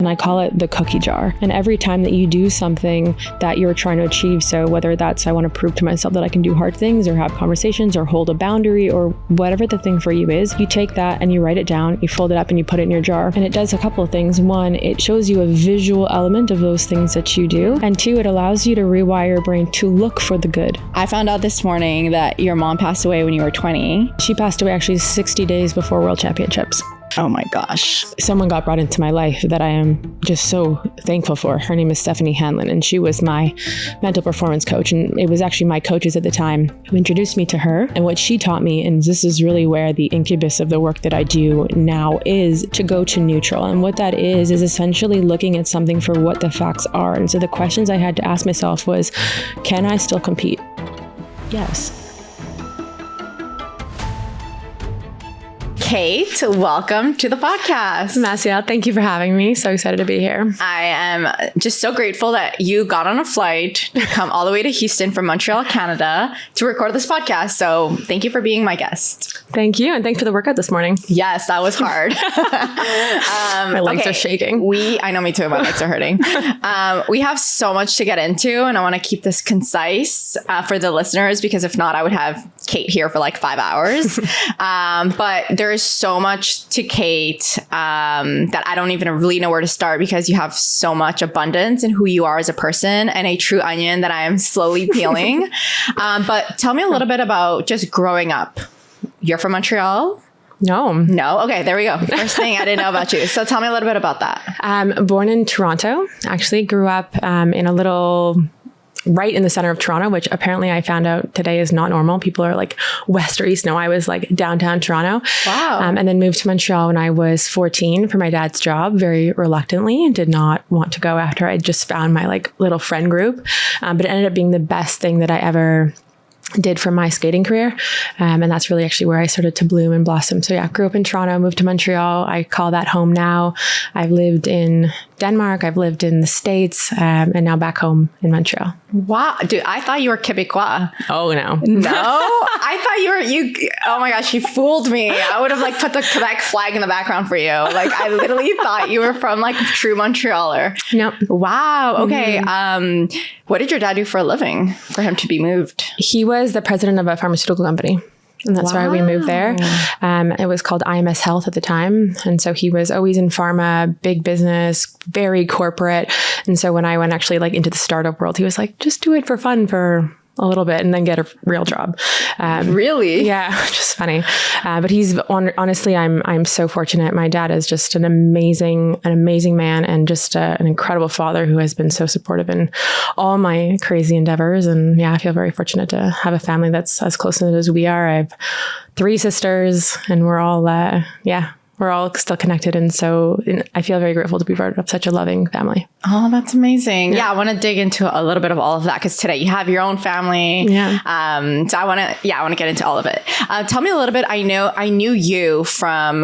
And I call it the cookie jar. And every time that you do something that you're trying to achieve, so whether that's I want to prove to myself that I can do hard things or have conversations or hold a boundary or whatever the thing for you is, you take that and you write it down, you fold it up and you put it in your jar. And it does a couple of things. One, it shows you a visual element of those things that you do. And two, it allows you to rewire your brain to look for the good. I found out this morning that your mom passed away when you were 20. She passed away actually 60 days before World Championships. Oh my gosh. Someone got brought into my life that I am just so thankful for. Her name is Stephanie Hanlon, and she was my mental performance coach. And it was actually my coaches at the time who introduced me to her. And what she taught me, and this is really where the incubus of the work that I do now is, to go to neutral. And what that is essentially looking at something for what the facts are. And so the questions I had to ask myself was, can I still compete? Yes. Kate, welcome to the podcast. Massiel, thank you for having me. So excited to be here. I am just so grateful that you got on a flight to come all the way to Houston from Montreal, Canada to record this podcast. So thank you for being my guest. Thank you. And thanks for the workout this morning. Yes, that was hard. My legs are shaking. I know, me too. My legs are hurting. We have so much to get into, and I want to keep this concise for the listeners, because if not, I would have Kate here for like 5 hours. But there is so much to Kate that I don't even really know where to start, because you have so much abundance in who you are as a person and a true onion that I am slowly peeling. But tell me a little bit about just growing up. You're from Montreal? No. Okay, there we go. First thing I didn't know about you. So tell me a little bit about that. Born in Toronto. Actually grew up in a little... right in the center of Toronto, which apparently I found out today is not normal. People are like west or east. No, I was like downtown Toronto. Wow. And then moved to Montreal when I was 14 for my dad's job, very reluctantly, and did not want to go after I just found my like little friend group. But it ended up being the best thing that I ever did for my skating career. And that's really actually where I started to bloom and blossom. So yeah, grew up in Toronto, moved to Montreal. I call that home now. I've lived in Denmark. I've lived in the States, and now back home in Montreal. Wow. Dude, I thought you were Quebecois. Oh, no. No? I thought you, oh my gosh, you fooled me. I would have like put the Quebec flag in the background for you. Like I literally thought you were from like a true Montrealer. Nope. Wow. Okay. What did your dad do for a living for him to be moved? He was the president of a pharmaceutical company. And that's why we moved there. It was called IMS Health at the time. And so he was always in pharma, big business, very corporate. And so when I went actually like into the startup world, he was like, just do it for fun for a little bit and then get a real job. Really? Yeah, just funny. But he's honestly, I'm so fortunate. My dad is just an amazing man, and just an incredible father who has been so supportive in all my crazy endeavors. And yeah, I feel very fortunate to have a family that's as close as we are. I have 3 sisters, and we're all, we're all still connected. And so I feel very grateful to be part of such a loving family. Oh, that's amazing. Yeah, I want to dig into a little bit of all of that, because today you have your own family. Yeah. So I want to get into all of it. Tell me a little bit. I knew you from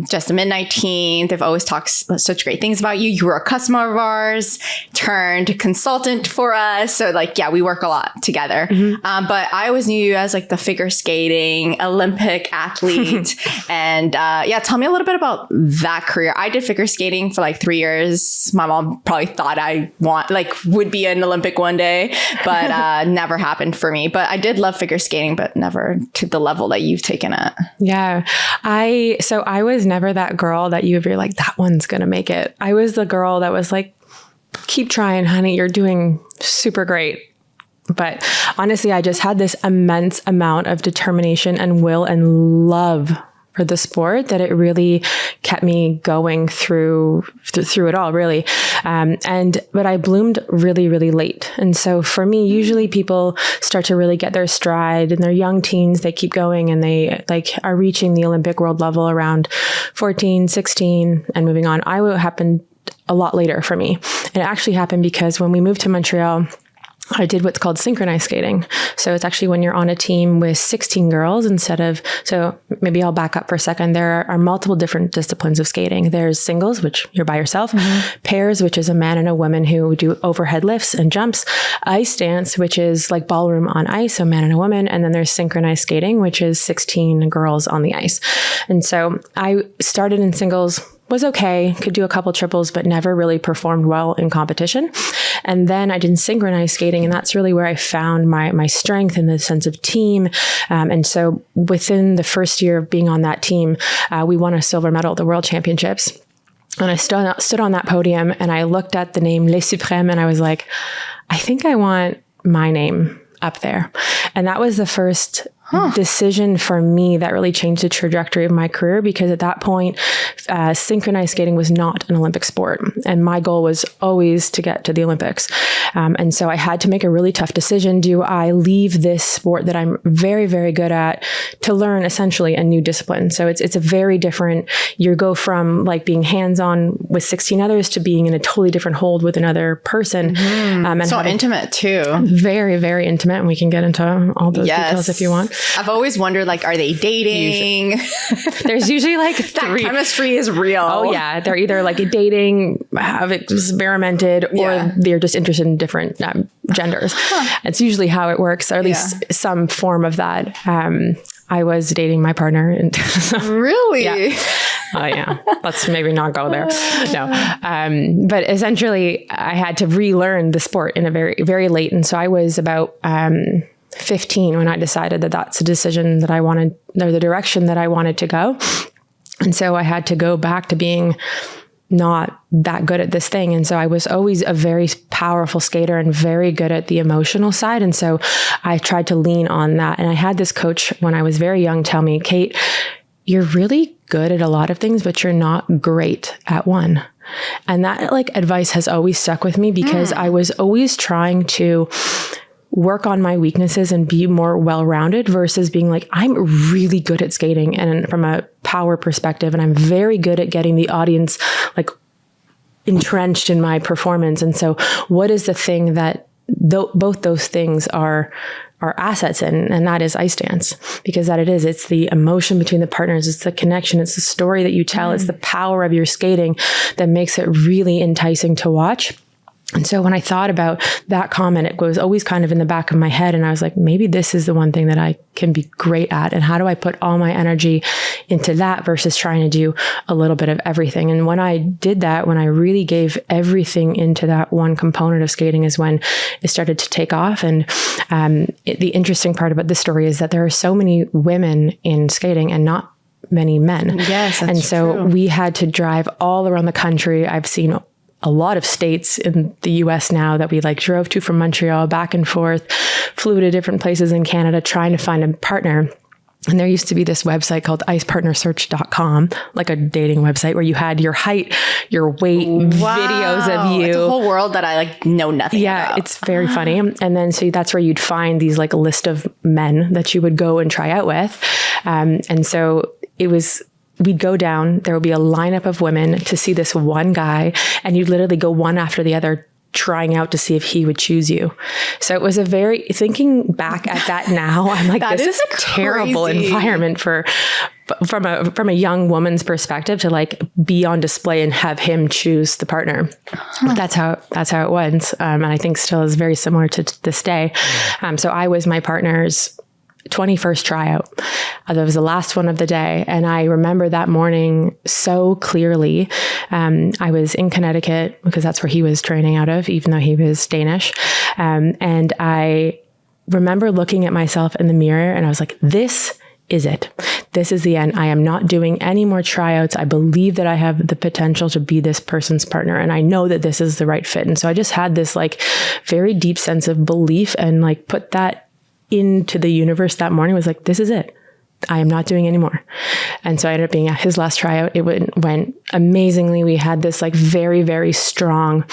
just the Midnight Teen. They've always talked such great things about you. You were a customer of ours, turned consultant for us. So like, yeah, we work a lot together. Mm-hmm. But I always knew you as like the figure skating Olympic athlete. And tell me a little bit about that career. I did figure skating for like 3 years. My mom probably thought I would be an Olympic one day, but never happened for me. But I did love figure skating, but never to the level that you've taken it. Yeah. I was never that girl that you're like, that one's going to make it. I was the girl that was like, keep trying, honey. You're doing super great. But honestly, I just had this immense amount of determination and will and love for the sport that it really kept me going through it all, really. But I bloomed really, really late. And so for me, usually people start to really get their stride in their young teens. They keep going and they like are reaching the Olympic world level around 14, 16 and moving on. It happened a lot later for me. And it actually happened because when we moved to Montreal, I did what's called synchronized skating. So it's actually when you're on a team with 16 girls so maybe I'll back up for a second. There are multiple different disciplines of skating. There's singles, which you're by yourself, pairs, which is a man and a woman who do overhead lifts and jumps, ice dance, which is like ballroom on ice, so man and a woman. And then there's synchronized skating, which is 16 girls on the ice. And so I started in singles was okay, could do a couple triples, but never really performed well in competition. And then I did synchronized skating, and that's really where I found my strength and the sense of team. And so within the first year of being on that team, we won a silver medal at the World Championships. And I stood on that podium and I looked at the name Les Suprêmes and I was like, I think I want my name up there. And that was the first decision for me that really changed the trajectory of my career, because at that point, synchronized skating was not an Olympic sport. And my goal was always to get to the Olympics. And so I had to make a really tough decision. Do I leave this sport that I'm very, very good at to learn essentially a new discipline? So it's a very different, you go from like being hands-on with 16 others to being in a totally different hold with another person. And so intimate too. Very, very intimate. And we can get into all those details if you want. I've always wondered, like, are they dating? There's usually like three. That chemistry is real. Oh yeah. They're either like dating, have experimented, or they're just interested in different genders. It's usually how it works, or at least some form of that. I was dating my partner. And really? Yeah. Oh yeah. Let's maybe not go there. No. But essentially I had to relearn the sport in a very, very late. And so I was about, 15 when I decided that that's a decision that I wanted, or the direction that I wanted to go. And so I had to go back to being not that good at this thing. And so I was always a very powerful skater and very good at the emotional side. And so I tried to lean on that. And I had this coach when I was very young tell me, Kate, you're really good at a lot of things, but you're not great at one. And that like advice has always stuck with me, because I was always trying to work on my weaknesses and be more well-rounded versus being like, I'm really good at skating and from a power perspective, and I'm very good at getting the audience like entrenched in my performance. And so what is the thing that both those things are assets in? And that is ice dance, because that it is, it's the emotion between the partners. It's the connection. It's the story that you tell. It's the power of your skating that makes it really enticing to watch. And so when I thought about that comment, it was always kind of in the back of my head. And I was like, maybe this is the one thing that I can be great at. And how do I put all my energy into that versus trying to do a little bit of everything? And when I did that, when I really gave everything into that one component of skating, is when it started to take off. And the interesting part about this story is that there are so many women in skating and not many men. Yes, that's and so true. We had to drive all around the country. I've seen a lot of states in the US now that we like drove to from Montreal back and forth, flew to different places in Canada trying to find a partner. And there used to be this website called icepartnersearch.com, like a dating website where you had your height, your weight, videos of you. It's a whole world that I like know nothing about. Yeah, it's very funny. And then so that's where you'd find these like a list of men that you would go and try out with. And so it was, we'd go down, there would be a lineup of women to see this one guy, and you'd literally go one after the other trying out to see if he would choose you. So it was a very, thinking back at that now, I'm like, this is a terrible environment from a young woman's perspective to like be on display and have him choose the partner. But that's how it was. And I think still is very similar to this day. So I was my partner's 21st tryout. That was the last one of the day. And I remember that morning so clearly. I was in Connecticut because that's where he was training out of, even though he was Danish. And I remember looking at myself in the mirror and I was like, this is it. This is the end. I am not doing any more tryouts. I believe that I have the potential to be this person's partner. And I know that this is the right fit. And so I just had this like very deep sense of belief and like put that into the universe that morning. Was like, this is it. I am not doing anymore. And so I ended up being at his last tryout. It went amazingly. We had this like very, very strong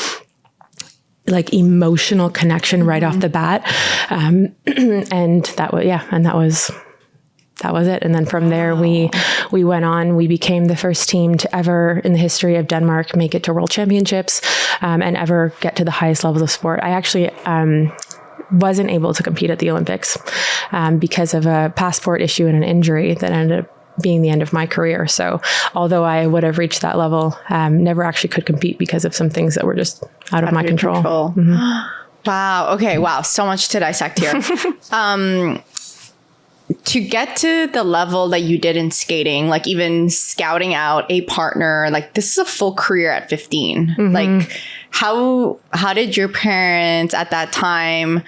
like emotional connection right off the bat. And that was it. And then from there, we went on, we became the first team to ever in the history of Denmark make it to World Championships, and ever get to the highest levels of sport. I actually, wasn't able to compete at the Olympics because of a passport issue and an injury that ended up being the end of my career. So although I would have reached that level, never actually could compete because of some things that were just out of my control. Wow. Okay. Wow. So much to dissect here. to get to the level that you did in skating, like even scouting out a partner, like this is a full career at 15. Like how did your parents at that time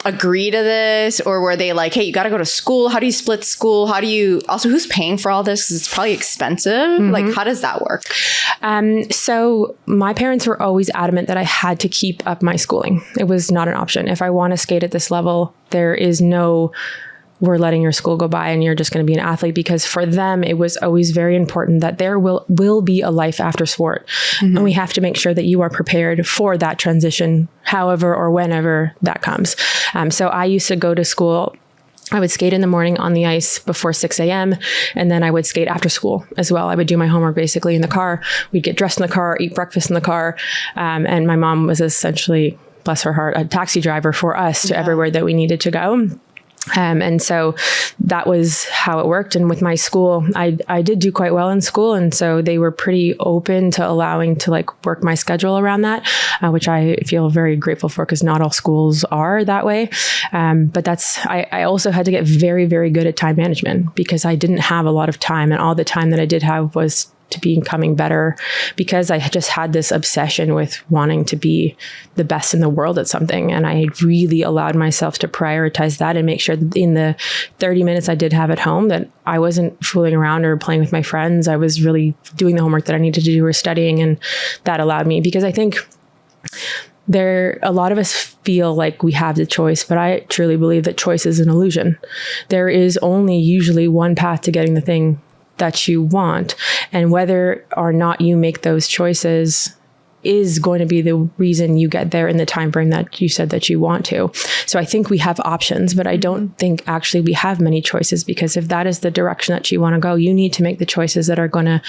agree to this? Or were they like, hey, you got to go to school? How do you split school? How do you also, who's paying for all this? 'Cause it's probably expensive. Like, how does that work? So my parents were always adamant that I had to keep up my schooling. It was not an option. If I want to skate at this level, there is no, we're letting your school go by and you're just going to be an athlete, because for them, it was always very important that there will be a life after sport. And we have to make sure that you are prepared for that transition, however or whenever that comes. So I used to go to school. I would skate in the morning on the ice before 6 a.m. And then I would skate after school as well. I would do my homework basically in the car. We'd get dressed in the car, eat breakfast in the car. And my mom was essentially, bless her heart, a taxi driver for us to everywhere that we needed to go. And so that was how it worked. And with my school, I did do quite well in school. And so they were pretty open to allowing to like work my schedule around that, which I feel very grateful for, because not all schools are that way. But I also had to get very, very good at time management, because I didn't have a lot of time, and all the time that I did have was to becoming better, because I just had this obsession with wanting to be the best in the world at something. And I really allowed myself to prioritize that and make sure that in the 30 minutes I did have at home, that I wasn't fooling around or playing with my friends. I was really doing the homework that I needed to do or studying. And that allowed me, because I think a lot of us feel like we have the choice, but I truly believe that choice is an illusion. There is only usually one path to getting the thing that you want. And whether or not you make those choices is going to be the reason you get there in the time frame that you said that you want to. So I think we have options, but I don't think actually we have many choices, because if that is the direction that you want to go, you need to make the choices that are going to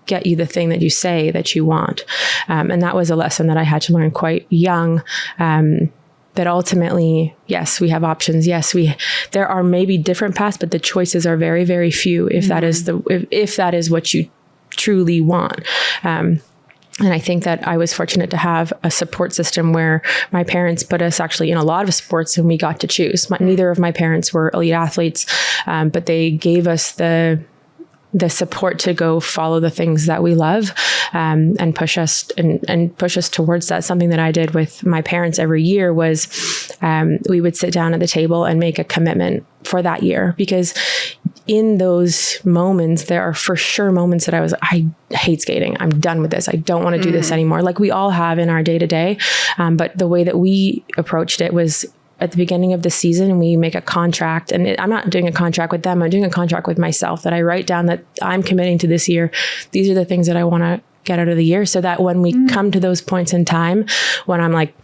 get you the thing that you say that you want. And that was a lesson that I had to learn quite young. That ultimately, yes, we have options. Yes, there are maybe different paths, but the choices are very, very few. If that is if that is what you truly want. And I think that I was fortunate to have a support system where my parents put us actually in a lot of sports, and we got to choose. Neither of my parents were elite athletes, but they gave us the support to go follow the things that we love, and push us towards that. Something that I did with my parents every year was we would sit down at the table and make a commitment for that year, because in those moments, there are for sure moments that I hate skating. I'm done with this. I don't want to do this anymore. Like we all have in our day to day. But the way that we approached it was, at the beginning of the season, we make a contract, and I'm not doing a contract with them. I'm doing a contract with myself, that I write down that I'm committing to this year. These are the things that I want to get out of the year, so that when we come to those points in time when I'm like,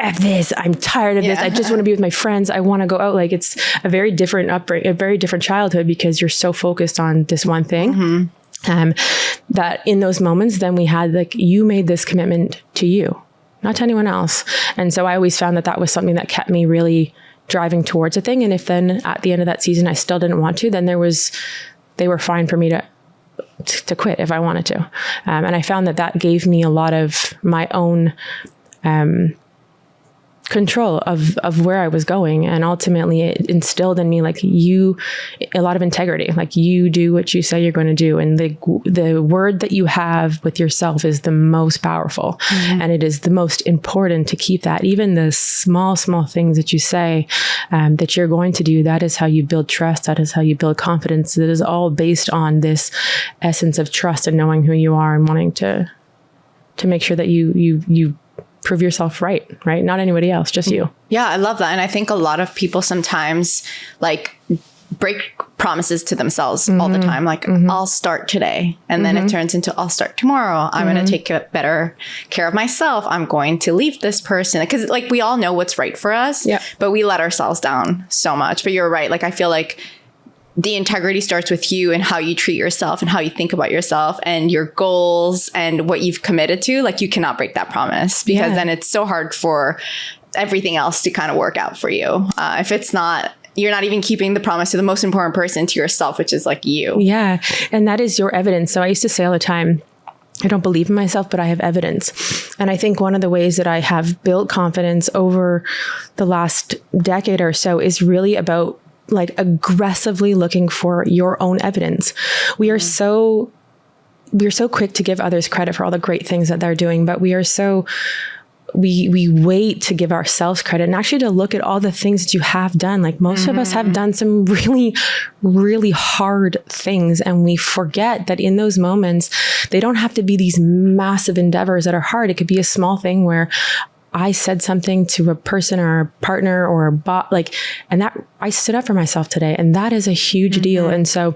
F this, I'm tired of this. I just want to be with my friends. I want to go out. Like, it's a very different upbringing, a very different childhood, because you're so focused on this one thing. That in those moments, then we had like, you made this commitment to you, not to anyone else. And so I always found that that was something that kept me really driving towards a thing. And if then at the end of that season, I still didn't want to, then they were fine for me to quit if I wanted to. And I found that gave me a lot of my own, control of where I was going. And ultimately it instilled in me, like, a lot of integrity, like you do what you say you're going to do. And the word that you have with yourself is the most powerful. And it is the most important to keep that. Even the small things that you say, that you're going to do, that is how you build trust. That is how you build confidence. It is all based on this essence of trust and knowing who you are and wanting to make sure that you prove yourself right? Not anybody else, just you. Yeah, I love that. And I think a lot of people sometimes like break promises to themselves all the time. Like, I'll start today. And then it turns into, I'll start tomorrow. I'm going to take better care of myself. I'm going to leave this person. Because like, we all know what's right for us, but we let ourselves down so much. But you're right. Like, I feel like the integrity starts with you and how you treat yourself and how you think about yourself and your goals and what you've committed to. Like, you cannot break that promise, because then it's so hard for everything else to kind of work out for you. If it's not, you're not even keeping the promise to the most important person, to yourself, which is like you. Yeah. And that is your evidence. So I used to say all the time, I don't believe in myself, but I have evidence. And I think one of the ways that I have built confidence over the last decade or so is really about like aggressively looking for your own evidence. We're so quick to give others credit for all the great things that they're doing, but we wait to give ourselves credit and actually to look at all the things that you have done. Like most of us have done some really, really hard things. And we forget that in those moments, they don't have to be these massive endeavors that are hard. It could be a small thing where I said something to a person or a partner or a bot, and that I stood up for myself today. And that is a huge deal. And so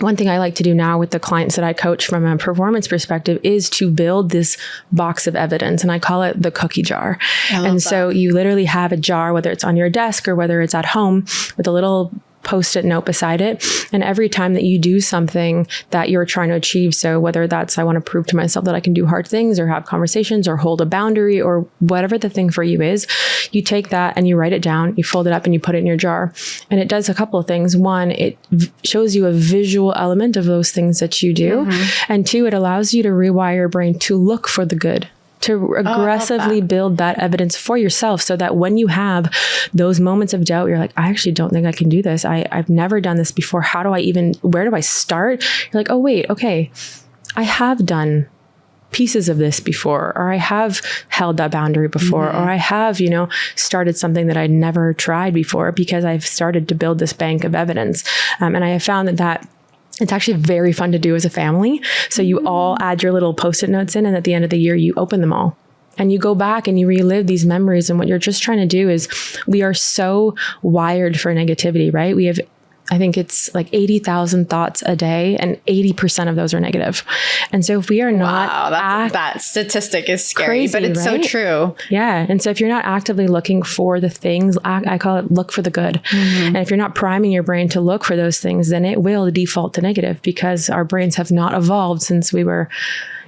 one thing I like to do now with the clients that I coach from a performance perspective is to build this box of evidence. And I call it the cookie jar. And so you literally have a jar, whether it's on your desk or whether it's at home, with a little Post-it note beside it. And every time that you do something that you're trying to achieve, so whether that's I want to prove to myself that I can do hard things or have conversations or hold a boundary or whatever the thing for you is, you take that and you write it down, you fold it up and you put it in your jar. And it does a couple of things. One, it shows you a visual element of those things that you do. And two, it allows you to rewire your brain to look for the good, to aggressively build that evidence for yourself so that when you have those moments of doubt, you're like, I actually don't think I can do this. I've never done this before. Where do I start? You're like, oh, wait, okay. I have done pieces of this before, or I have held that boundary before, or I have, started something that I'd never tried before because I've started to build this bank of evidence. And I have found that it's actually very fun to do as a family. So you all add your little Post-it notes in, and at the end of the year, you open them all. And you go back and you relive these memories. And what you're just trying to do is, we are so wired for negativity, right? We have, I think it's like 80,000 thoughts a day, and 80% of those are negative. And so if we are not... Wow, that statistic is scary, but it's so true. Yeah. And so if you're not actively looking for the things, I call it look for the good. And if you're not priming your brain to look for those things, then it will default to negative, because our brains have not evolved since we were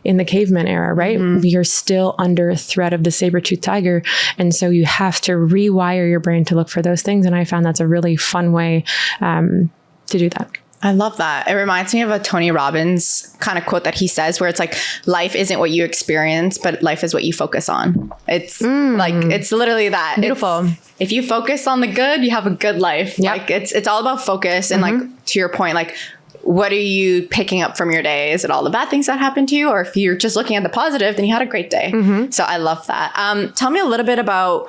in the caveman era, right? We are still under threat of the saber-toothed tiger. And so you have to rewire your brain to look for those things. And I found that's a really fun way to do that. I love that. It reminds me of a Tony Robbins kind of quote that he says, where it's like, life isn't what you experience, but life is what you focus on. It's it's literally that. Beautiful. If you focus on the good, you have a good life. Yep. Like it's all about focus. And like, to your point, like, what are you picking up from your day? Is it all the bad things that happened to you? Or if you're just looking at the positive, then you had a great day. So I love that. Tell me a little bit about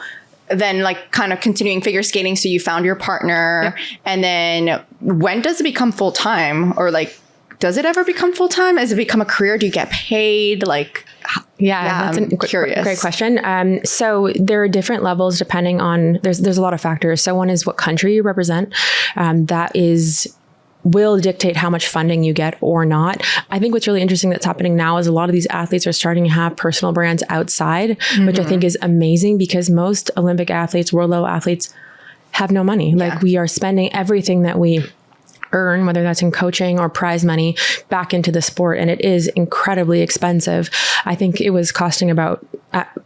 then, like, kind of continuing figure skating. So you found your partner, and then when does it become full time? Or like, does it ever become full time? Does it become a career? Do you get paid? Like, that's I'm curious. Great question. So there are different levels depending on, there's a lot of factors. So one is what country you represent. That will dictate how much funding you get or not. I think what's really interesting that's happening now is a lot of these athletes are starting to have personal brands outside, which I think is amazing, because most Olympic athletes, world level athletes, have no money. Like, we are spending everything that we earn, whether that's in coaching or prize money, back into the sport. And it is incredibly expensive. I think it was costing about,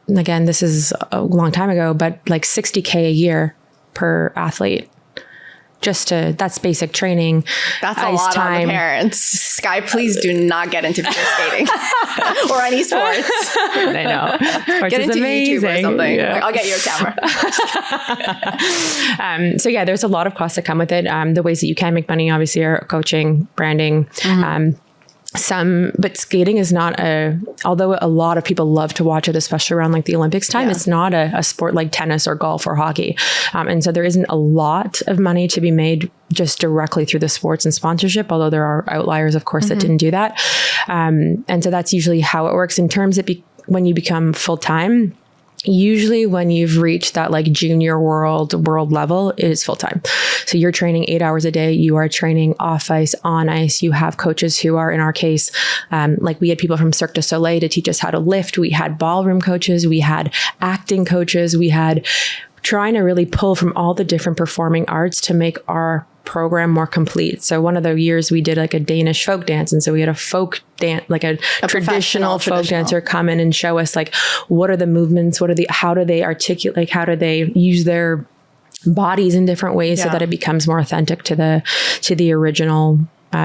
again, this is a long time ago, but like $60,000 a year per athlete. That's basic training. That's a lot on the parents. Sky, please do not get into figure skating or any sports. I know. Sports get into amazing. YouTube or something. Yeah. I'll get you a camera. So yeah, there's a lot of costs that come with it. The ways that you can make money, obviously, are coaching, branding, but skating is not although a lot of people love to watch it, especially around like the Olympics time, it's not a sport like tennis or golf or hockey. And so there isn't a lot of money to be made just directly through the sports and sponsorship, although there are outliers, of course, that didn't do that. And so that's usually how it works in terms of when you become full-time. Usually when you've reached that like junior world level, it is full time. So you're training 8 hours a day. You are training off ice, on ice. You have coaches who are, in our case, like we had people from Cirque du Soleil to teach us how to lift. We had ballroom coaches. We had acting coaches. We had trying to really pull from all the different performing arts to make our program more complete. So one of the years we did like a Danish folk dance. And so we had a folk dance, like a traditional folk dancer come in and show us like, what are the movements? How do they articulate? Like, how do they use their bodies in different ways so that it becomes more authentic to the original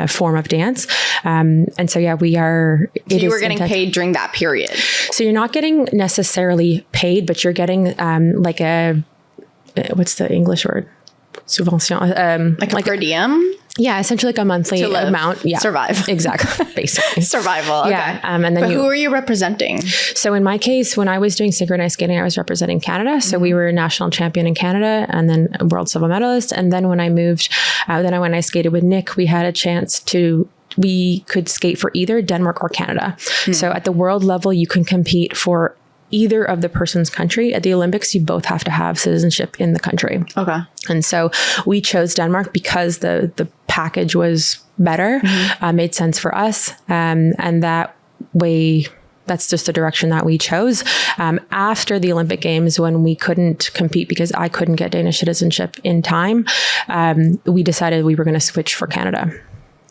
form of dance. And so, we are. So you were getting paid during that period. So you're not getting necessarily paid, but you're getting like what's the English word? subvention. Like a per diem? Yeah, essentially like a monthly amount. Yeah. Survive. Exactly. Basically. Survival. Okay. Yeah. And then but who are you representing? So in my case, when I was doing synchronized skating, I was representing Canada. So we were national champion in Canada and then world silver medalist. And then when I moved, when I skated with Nick, we had a chance we could skate for either Denmark or Canada. So at the world level, you can compete for either of the person's country. At the Olympics, you both have to have citizenship in the country. Okay. And so we chose Denmark because the package was better, made sense for us. And that way, that's just the direction that we chose. After the Olympic Games, when we couldn't compete because I couldn't get Danish citizenship in time, we decided we were going to switch for Canada,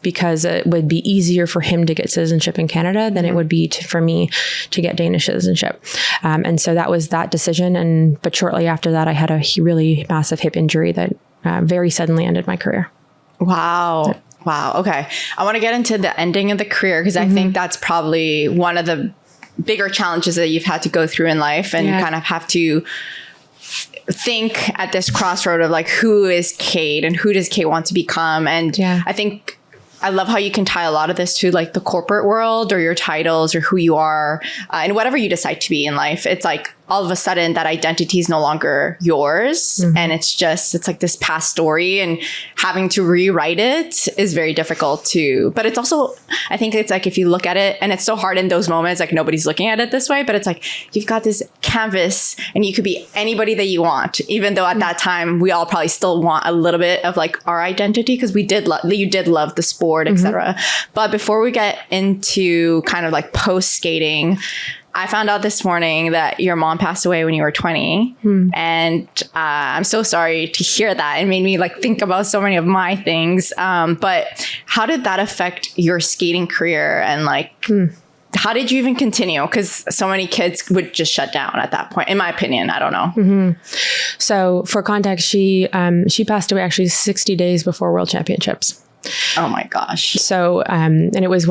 because it would be easier for him to get citizenship in Canada than it would be for me to get Danish citizenship. And so that was that decision. But shortly after that, I had a really massive hip injury that very suddenly ended my career. Wow. Wow. Okay. I want to get into the ending of the career, because I think that's probably one of the bigger challenges that you've had to go through in life, and kind of have to think at this crossroad of like, who is Kate and who does Kate want to become? And I think I love how you can tie a lot of this to like the corporate world or your titles or who you are and whatever you decide to be in life. It's like all of a sudden that identity is no longer yours. And it's like this past story, and having to rewrite it is very difficult too. But it's also, I think it's like, if you look at it, and it's so hard in those moments, like nobody's looking at it this way, but it's like, you've got this canvas and you could be anybody that you want, even though at that time we all probably still want a little bit of like our identity, because you did love the sport, etc. But before we get into kind of like post skating, I found out this morning that your mom passed away when you were 20. And I'm so sorry to hear that. It made me like think about so many of my things. But how did that affect your skating career? And like, how did you even continue? Because so many kids would just shut down at that point, in my opinion. I don't know. So for context, she passed away actually 60 days before World Championships. Oh my gosh. So, and it was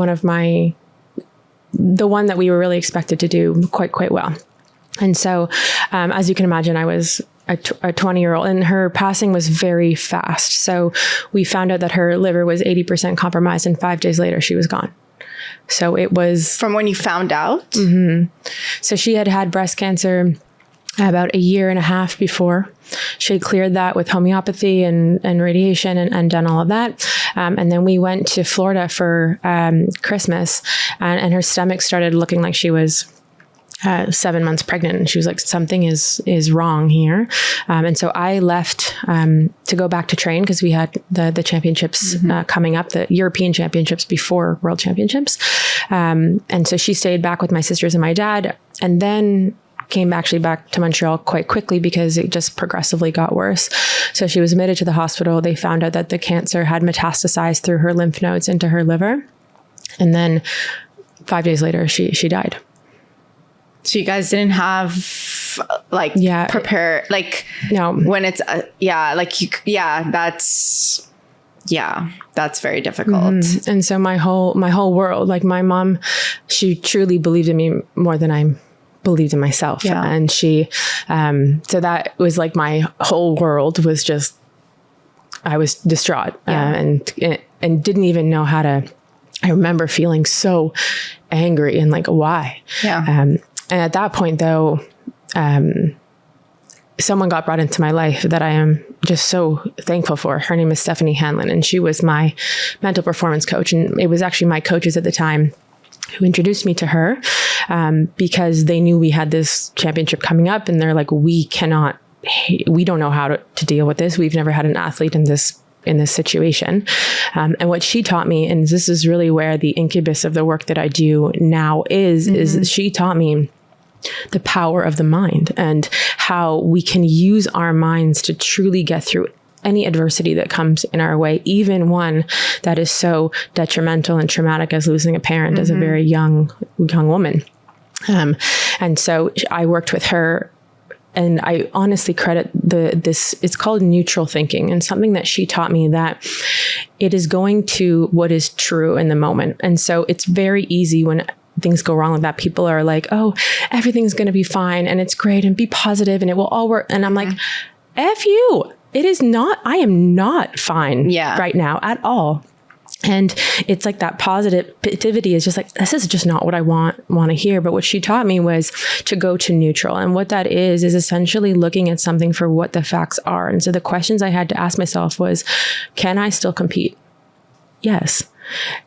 the one that we were really expected to do quite well. And so, as you can imagine, I was a 20-year-old, and her passing was very fast. So we found out that her liver was 80% compromised, and 5 days later she was gone. So it was... From when you found out? So she had breast cancer about 1.5 years before. She had cleared that with homeopathy and radiation and done all of that. And then we went to Florida for Christmas, and her stomach started looking like she was 7 months pregnant. And she was like, something is wrong here. And so I left to go back to train, because we had the championships coming up, the European championships before World Championships. And so she stayed back with my sisters and my dad, and then came actually back to Montreal quite quickly because it just progressively got worse. So she was admitted to the hospital. They found out that the cancer had metastasized through her lymph nodes into her liver. And then 5 days later, she died. So you guys didn't have prepare, like, no, when it's, that's very difficult. And so my whole world, like my mom, she truly believed in me more than I believed in myself. And she, so that was like my whole world was just, I was distraught and didn't even know how to, I remember feeling so angry and like, why? And at that point though, someone got brought into my life that I am just so thankful for. Her name is Stephanie Hanlon, and she was my mental performance coach. And it was actually my coaches at the time who introduced me to her, because they knew we had this championship coming up, and they're like, we don't know how to deal with this. We've never had an athlete in this situation. And what she taught me, and this is really where the incubus of the work that I do now is she taught me the power of the mind and how we can use our minds to truly get through any adversity that comes in our way, even one that is so detrimental and traumatic as losing a parent as a very young woman. And so I worked with her, and I honestly credit this, it's called neutral thinking, and something that she taught me, that it is going to what is true in the moment. And so it's very easy when things go wrong like that. People are like, oh, everything's going to be fine and it's great and be positive and it will all work. And I'm like, F you. it is not, I am not fine right now at all. And it's like that positivity is just like, this is just not what I want to hear. But what she taught me was to go to neutral. And what that is essentially looking at something for what the facts are. And so the questions I had to ask myself was, can I still compete? Yes.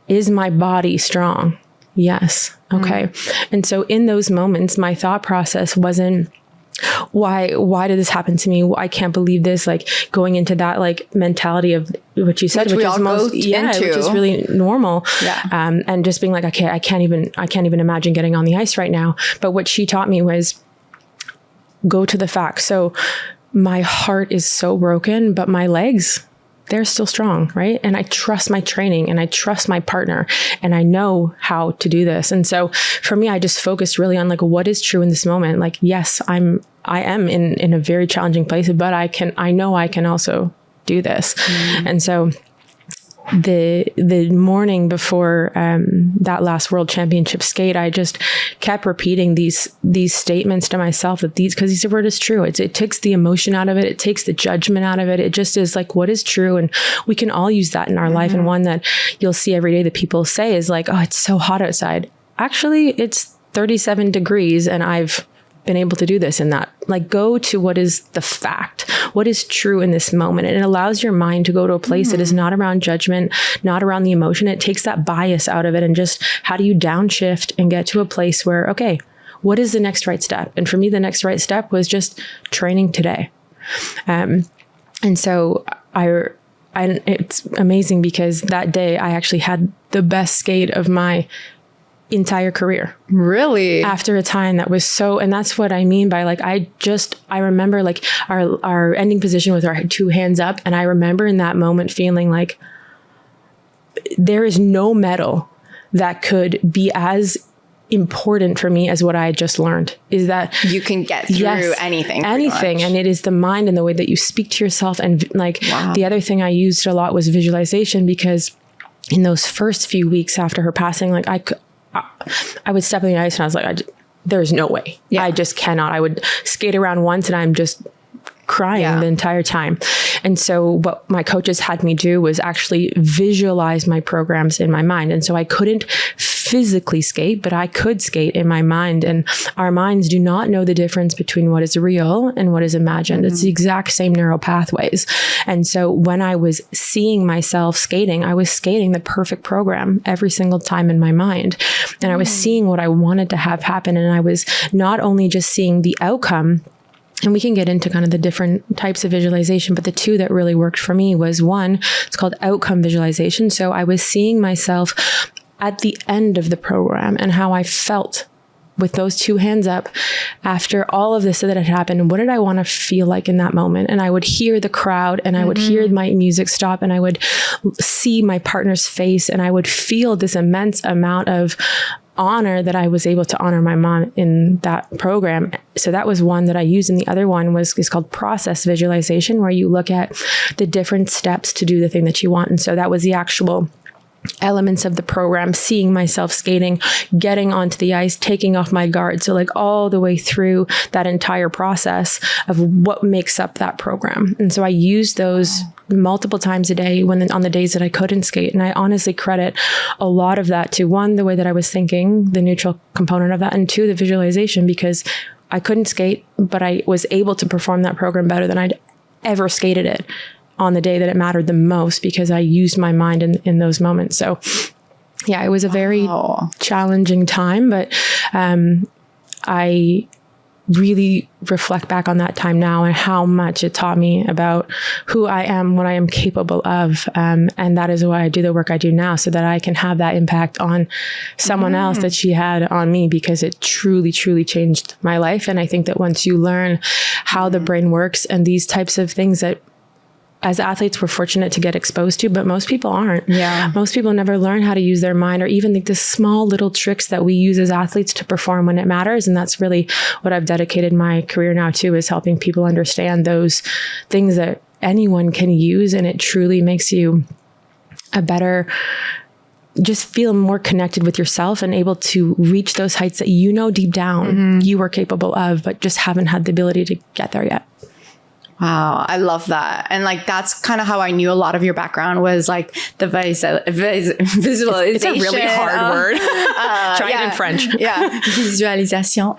Is my body strong? Yes. Okay. And so in those moments, my thought process wasn't, why did this happen to me? I can't believe this. Like going into that like mentality of what you said, which is really normal. Yeah. And just being like, okay, I can't even imagine getting on the ice right now. But what she taught me was go to the facts. So my heart is so broken, but my legs, they're still strong, right? And I trust my training and I trust my partner and I know how to do this. And so for me, I just focused really on like, what is true in this moment? Like, yes, I am in a very challenging place, but I know I can also do this. And so the morning before that last world championship skate, I just kept repeating these statements to myself that because these word is true. It takes the emotion out of it. It takes the judgment out of it. It just is like, what is true? And we can all use that in our life. And one that you'll see every day that people say is like, oh, it's so hot outside. Actually, it's 37 degrees and I've been able to do this and that. Like go to what is the fact, what is true in this moment. And it allows your mind to go to a place that is not around judgment, not around the emotion. It takes that bias out of it. And just how do you downshift and get to a place where, okay, what is the next right step? And for me, the next right step was just training today. And so it's amazing because that day I actually had the best skate of my entire career. Really? After a time that was so, and that's what I mean by like, I remember like our ending position with our two hands up. And I remember in that moment feeling like there is no medal that could be as important for me as what I had just learned is that you can get through anything. And it is the mind and the way that you speak to yourself. And like the other thing I used a lot was visualization, because in those first few weeks after her passing, like I would step on the ice and I was like, there's no way. Yeah. I just cannot. I would skate around once and I'm just crying the entire time. And so what my coaches had me do was actually visualize my programs in my mind. And so I couldn't physically skate, but I could skate in my mind. And our minds do not know the difference between what is real and what is imagined. It's the exact same neural pathways. And so when I was seeing myself skating, I was skating the perfect program every single time in my mind. And I was seeing what I wanted to have happen. And I was not only just seeing the outcome, and we can get into kind of the different types of visualization, but the two that really worked for me was one, it's called outcome visualization. So I was seeing myself at the end of the program and how I felt with those two hands up after all of this that had happened. And what did I want to feel like in that moment? And I would hear the crowd and I would hear my music stop and I would see my partner's face and I would feel this immense amount of honor that I was able to honor my mom in that program. So that was one that I used. And the other one is called process visualization, where you look at the different steps to do the thing that you want. And so that was the actual elements of the program, seeing myself skating, getting onto the ice, taking off my guard. So like all the way through that entire process of what makes up that program. And so I used those multiple times a day on the days that I couldn't skate. And I honestly credit a lot of that to one, the way that I was thinking, the neutral component of that, and two, the visualization, because I couldn't skate, but I was able to perform that program better than I'd ever skated it on the day that it mattered the most, because I used my mind in those moments. So yeah, it was a very challenging time, but I really reflect back on that time now and how much it taught me about who I am, what I am capable of. And that is why I do the work I do now, so that I can have that impact on someone else that she had on me, because it truly, truly changed my life. And I think that once you learn how the brain works and these types of things that as athletes, we're fortunate to get exposed to, but most people aren't. Yeah. Most people never learn how to use their mind, or even the small little tricks that we use as athletes to perform when it matters. And that's really what I've dedicated my career now to, is helping people understand those things that anyone can use. And it truly makes you a better, just feel more connected with yourself and able to reach those heights that you know deep down you are capable of, but just haven't had the ability to get there yet. Wow, I love that. And like that's kind of how I knew a lot of your background was like the visualization. It's a really hard word. Try it in French. Yeah, visualization,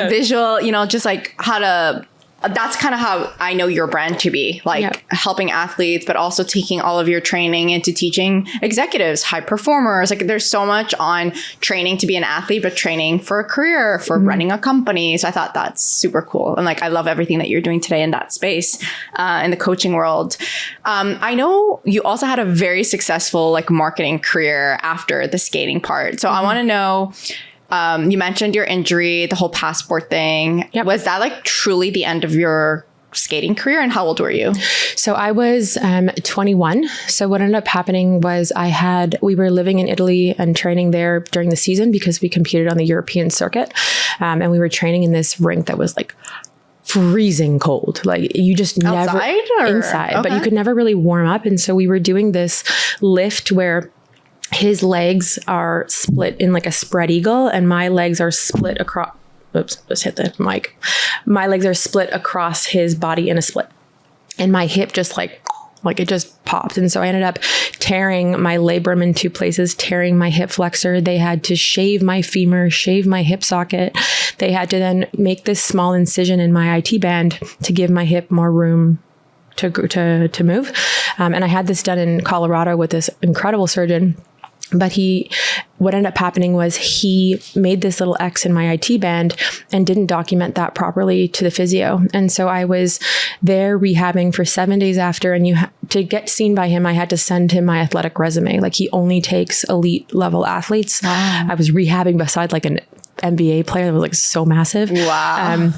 visual. You know, just like how to. That's kind of how I know your brand to be, like helping athletes, but also taking all of your training into teaching executives, high performers. Like there's so much on training to be an athlete, but training for a career, for running a company. So I thought that's super cool. And like, I love everything that you're doing today in that space, in the coaching world. I know you also had a very successful like marketing career after the skating part. So I want to know, you mentioned your injury, the whole passport thing. Yep. Was that like truly the end of your skating career? And how old were you? So I was 21. So what ended up happening was we were living in Italy and training there during the season because we competed on the European circuit. And we were training in this rink that was like freezing cold. Like you just outside never inside, but you could never really warm up. And so we were doing this lift where his legs are split in like a spread eagle and my legs are split across. Oops, just hit the mic. My legs are split across his body in a split. And my hip just like it just popped. And so I ended up tearing my labrum in 2 places, tearing my hip flexor. They had to shave my femur, shave my hip socket. They had to then make this small incision in my IT band to give my hip more room to move. And I had this done in Colorado with this incredible surgeon. But what ended up happening was he made this little X in my IT band and didn't document that properly to the physio. And so I was there rehabbing for 7 days after. And to get seen by him, I had to send him my athletic resume. Like he only takes elite level athletes. Wow. I was rehabbing beside like an NBA player that was like so massive. Wow.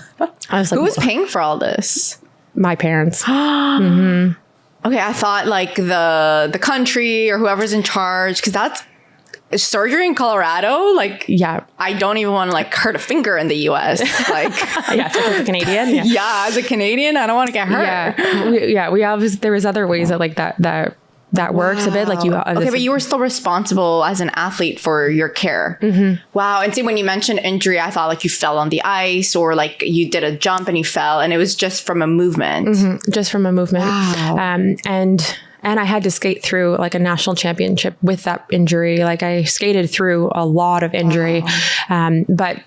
I was like, who was paying for all this? My parents. Mm-hmm. Okay, I thought like the country or whoever's in charge, because that's surgery in Colorado. Like, yeah, I don't even want to like hurt a finger in the U.S. Like, yeah, so as a Canadian, yeah, as a Canadian, I don't want to get hurt. We obviously there was other ways that like that works a bit. Like you, okay, but you were still responsible as an athlete for your care. Mm-hmm. Wow. And see, when you mentioned injury, I thought like you fell on the ice or like you did a jump and you fell and it was just from a movement. Mm-hmm. Just from a movement. Wow. And I had to skate through like a national championship with that injury. Like I skated through a lot of injury. Wow. But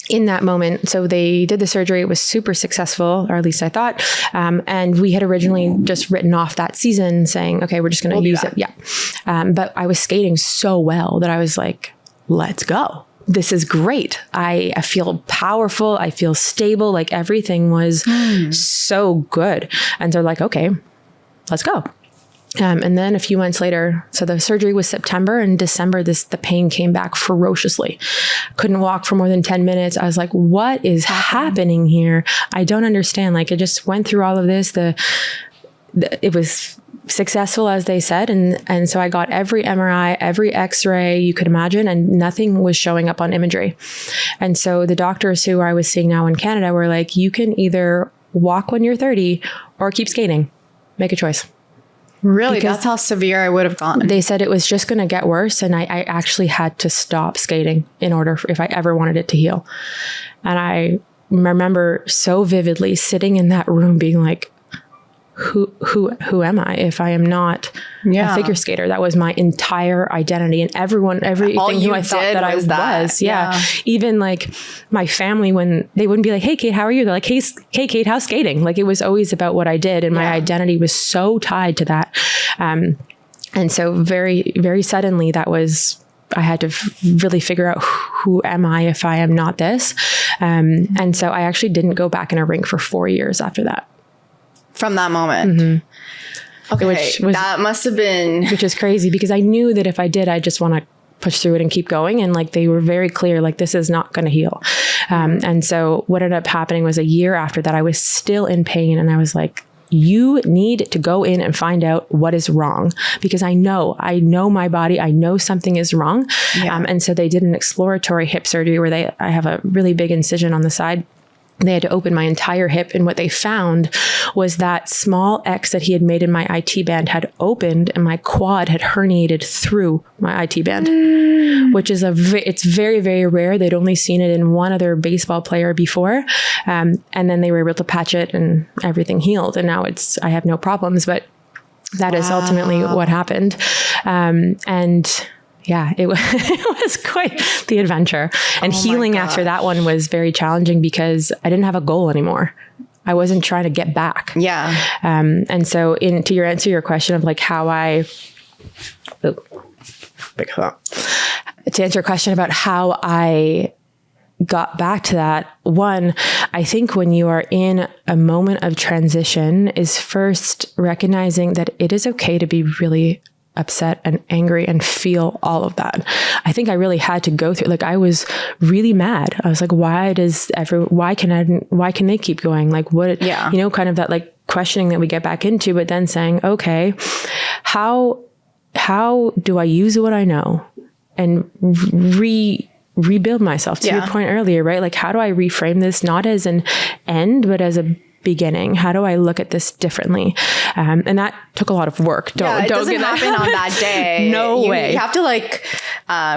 in that moment, so they did the surgery. It was super successful, or at least I thought. And we had originally just written off that season saying, okay, we're just going to use it. Yeah. But I was skating so well that I was like, let's go. This is great. I feel powerful. I feel stable. Like everything was so good. And they're like, okay, let's go. And then a few months later, so the surgery was September, and December, the pain came back ferociously. Couldn't walk for more than 10 minutes. I was like, what is happening here? I don't understand. Like I just went through all of this. It was successful, as they said. And so I got every MRI, every X-ray you could imagine, and nothing was showing up on imagery. And so the doctors who I was seeing now in Canada were like, you can either walk when you're 30 or keep skating. Make a choice. Really? Because that's how severe I would have gone. They said it was just going to get worse. And I actually had to stop skating in order if I ever wanted it to heal. And I remember so vividly sitting in that room being like, who am I if I am not a figure skater? That was my entire identity, and everything who I thought that I was. Yeah. Even like my family, when they wouldn't be like, hey, Kate, how are you? They're like, hey, Kate, how's skating? Like it was always about what I did. And my identity was so tied to that. And so very, very suddenly I had to really figure out who am I if I am not this? And so I actually didn't go back in a rink for 4 years after that. From that moment. Mm-hmm. Okay. That must have been... Which is crazy because I knew that if I did, I just want to push through it and keep going. And like, they were very clear, like, this is not going to heal. And so what ended up happening was a year after that, I was still in pain. And I was like, you need to go in and find out what is wrong, because I know my body. I know something is wrong. Yeah. And so they did an exploratory hip surgery where I have a really big incision on the side. They had to open my entire hip. And what they found was that small X that he had made in my IT band had opened and my quad had herniated through my IT band, which is it's very, very rare. They'd only seen it in one other baseball player before. And then they were able to patch it and everything healed. And now I have no problems, but that is ultimately what happened. Yeah, it was quite the adventure. And healing after that one was very challenging because I didn't have a goal anymore. I wasn't trying to get back. Yeah. And so to answer your question of like how to answer your question about how I got back to that, one, I think when you are in a moment of transition is first recognizing that it is okay to be really upset and angry and feel all of that. I think I really had to go through, like, I was really mad. I was like, why can they keep going? Like what, kind of that like questioning that we get back into, but then saying, okay, how do I use what I know and rebuild myself to your point earlier, right? Like, how do I reframe this, not as an end, but as a beginning? How do I look at this differently? And that took a lot of work. It doesn't happen on that day. No way. You have to like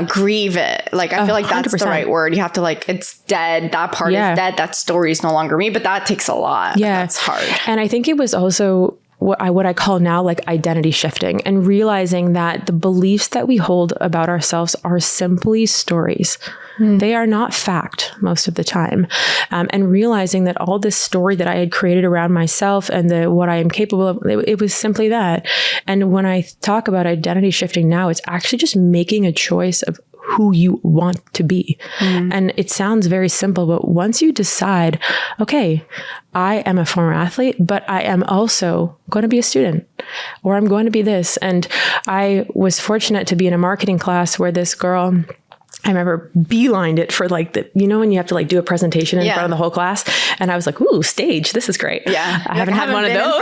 grieve it. Like, I feel like that's 100%. The right word. You have to like, it's dead. That part is dead. That story is no longer me, but that takes a lot. Yeah. That's hard. And I think it was also what I call now like identity shifting, and realizing that the beliefs that we hold about ourselves are simply stories. They are not fact most of the time. And realizing that all this story that I had created around myself and what I am capable of, it was simply that. And when I talk about identity shifting now, it's actually just making a choice of who you want to be. And it sounds very simple, but once you decide, okay, I am a former athlete, but I am also going to be a student, or I'm going to be this. And I was fortunate to be in a marketing class where this girl, I remember beelined it for like when you have to like do a presentation in front of the whole class. And I was like, ooh, stage, this is great. Yeah. I haven't had one of those.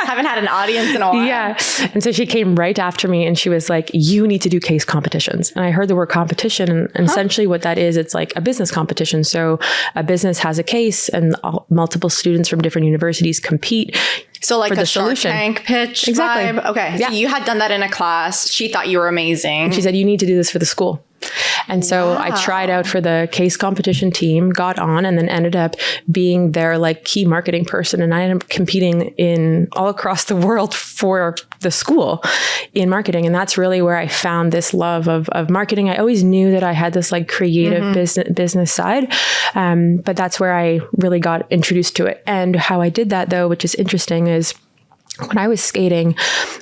Haven't had an audience in a while. Yeah. And so she came right after me and she was like, you need to do case competitions. And I heard the word competition, and essentially what that is, it's like a business competition. So a business has a case and multiple students from different universities compete. So like a Shark Tank pitch exactly. vibe. Okay. Yeah. So you had done that in a class. She thought you were amazing. And she said, you need to do this for the school. And so I tried out for the case competition team, got on, and then ended up being their like key marketing person. And I ended up competing in all across the world for the school in marketing. And that's really where I found this love of marketing. I always knew that I had this like creative business side. But that's where I really got introduced to it. And how I did that though, which is interesting, is when I was skating,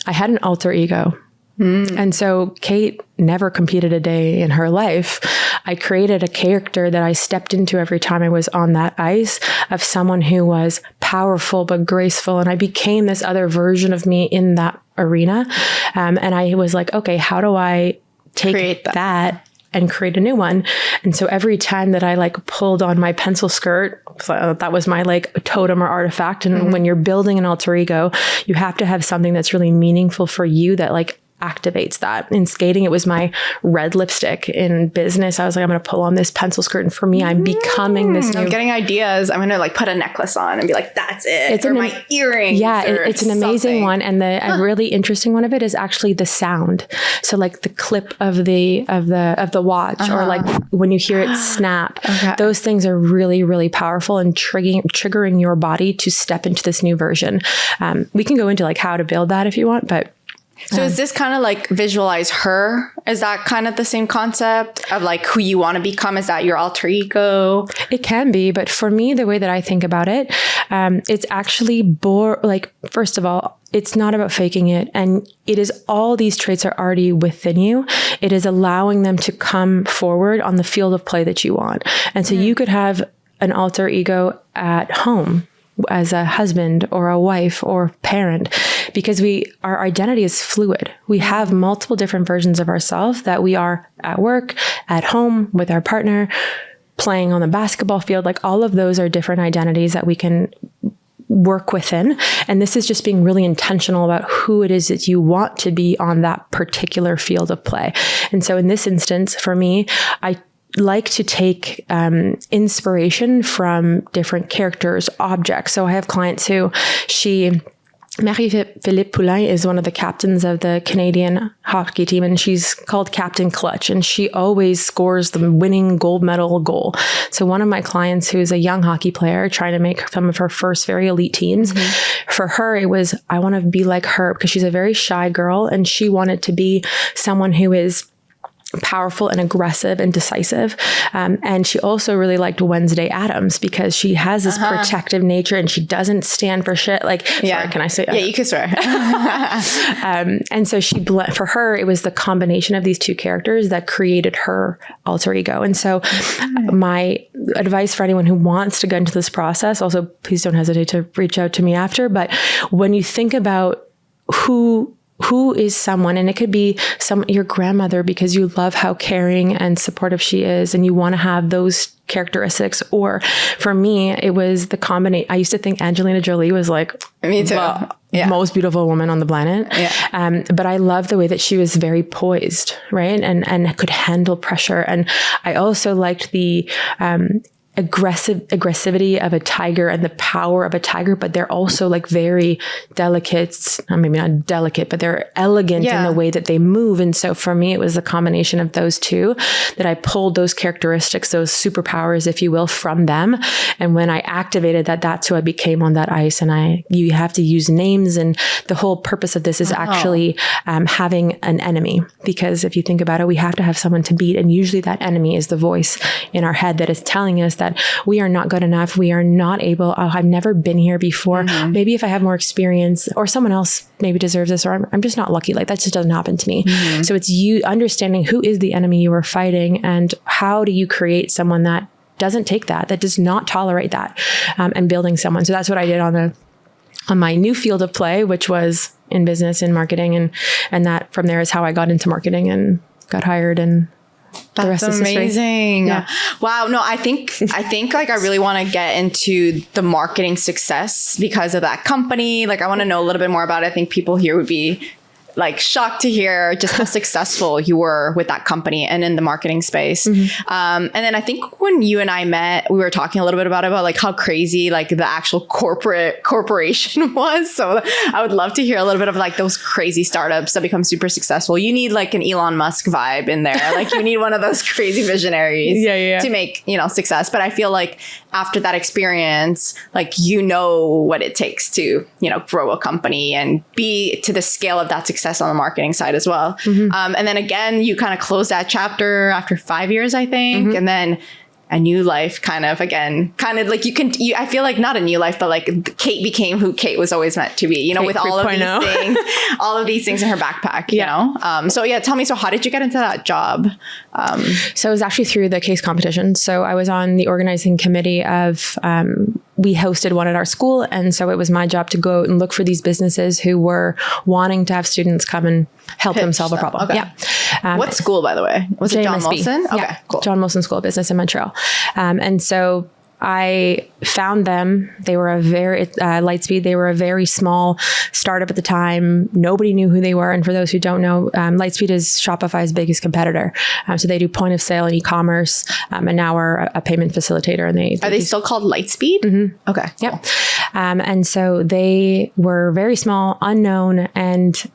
I had an alter ego. And so Kate never competed a day in her life. I created a character that I stepped into every time I was on that ice, of someone who was powerful but graceful. And I became this other version of me in that arena. And I was like, okay, how do I take that and create a new one? And so every time that I like pulled on my pencil skirt, that was my like totem or artifact. And when you're building an alter ego, you have to have something that's really meaningful for you that like activates that. In skating, it was my red lipstick. In business, I was like, I'm going to pull on this pencil skirt. And for me, I'm becoming this new... I'm getting ideas. I'm going to like put a necklace on and be like, that's it. Or my earrings. Yeah, it's an amazing one. And a really interesting one of it is actually the sound. So like the clip of the watch, or like when you hear it snap, those things are really, really powerful and triggering your body to step into this new version. We can go into like how to build that if you want, but... So is this kind of like visualize her? Is that kind of the same concept of like who you want to become? Is that your alter ego? It can be, but for me, the way that I think about it, it's actually first of all, it's not about faking it. And it is all these traits are already within you. It is allowing them to come forward on the field of play that you want. And so you could have an alter ego at home as a husband or a wife or parent, because our identity is fluid. We have multiple different versions of ourselves that we are at work, at home, with our partner, playing on the basketball field. Like all of those are different identities that we can work within. And this is just being really intentional about who it is that you want to be on that particular field of play. And so in this instance, for me, like to take inspiration from different characters, objects. So I have clients who Marie-Philippe Poulin is one of the captains of the Canadian hockey team, and she's called Captain Clutch, and she always scores the winning gold medal goal. So one of my clients, who's a young hockey player trying to make some of her first very elite teams, for her, it was, I want to be like her, because she's a very shy girl, and she wanted to be someone who is powerful and aggressive and decisive. And she also really liked Wednesday Addams because she has this protective nature and she doesn't stand for shit. Like, sorry, can I say? Yeah, you can swear. And so for her, it was the combination of these two characters that created her alter ego. And so my advice for anyone who wants to get into this process, also, please don't hesitate to reach out to me after. But when you think about who is someone, and it could be your grandmother because you love how caring and supportive she is and you want to have those characteristics. Or for me, it was the combination. I used to think Angelina Jolie was like me too. Most beautiful woman on the planet. But I love the way that she was very poised, right? And could handle pressure. And I also liked the aggressivity of a tiger and the power of a tiger, but they're also like very delicate, maybe not delicate, but they're elegant in the way that they move. And so for me, it was a combination of those two that I pulled those characteristics, those superpowers, if you will, from them. And when I activated that, that's who I became on that ice. And you have to use names. And the whole purpose of this is actually having an enemy, because if you think about it, we have to have someone to beat. And usually that enemy is the voice in our head that is telling us that we are not good enough. We are not able. Oh, I've never been here before. Maybe if I have more experience, or someone else maybe deserves this, or I'm just not lucky. Like that just doesn't happen to me. So it's you understanding who is the enemy you are fighting, and how do you create someone that doesn't take that does not tolerate that, and building someone. So that's what I did on my new field of play, which was in business and marketing, and that from there is how I got into marketing and got hired, and the rest is amazing. Yeah. Wow. No, I think like I really want to get into the marketing success because of that company. Like I want to know a little bit more about it. I think people here would be like shocked to hear just how successful you were with that company and in the marketing space. And then I think when you and I met, we were talking a little bit about like how crazy like the actual corporation was. So I would love to hear a little bit of like those crazy startups that become super successful. You need like an Elon Musk vibe in there. Like you need one of those crazy visionaries to make, success. But I feel like after that experience, like, what it takes to, grow a company and be to the scale of that success on the marketing side as well. And then again, you kind of close that chapter after 5 years, I think. And then a new life kind of like I feel like not a new life, but like Kate became who Kate was always meant to be, Kate with all of these things, all of these things in her backpack, tell me, so how did you get into that job? So it was actually through the case competition. So I was on the organizing committee of, we hosted one at our school. And so it was my job to go and look for these businesses who were wanting to have students come and help them solve a problem. Okay. What school, by the way? Was it John Molson? Okay, cool. John Molson School of Business in Montreal. And so I found them. They were a very, Lightspeed, they were a very small startup at the time. Nobody knew who they were. And for those who don't know, Lightspeed is Shopify's biggest competitor. So they do point of sale and e-commerce, and now are a payment facilitator. And are they still called Lightspeed? Okay. Cool. Yeah. And so they were very small, unknown, and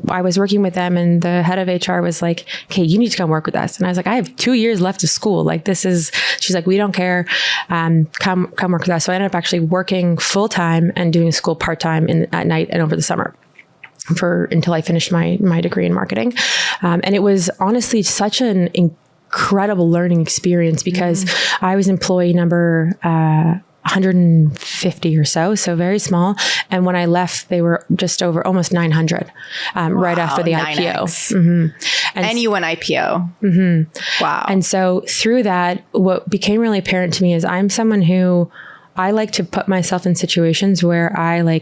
I was working with them, and the head of HR was like, okay, you need to come work with us. And I was like, I have 2 years left of school. Like she's like, we don't care. Come work with us. So I ended up actually working full time and doing school part-time at night and over the summer until I finished my degree in marketing. And it was honestly such an incredible learning experience because I was employee number 150 or so very small. And when I left, they were just over almost 900 right after the 9X. IPO. And you went IPO. Wow. And so through that, what became really apparent to me is I'm someone who I like to put myself in situations where I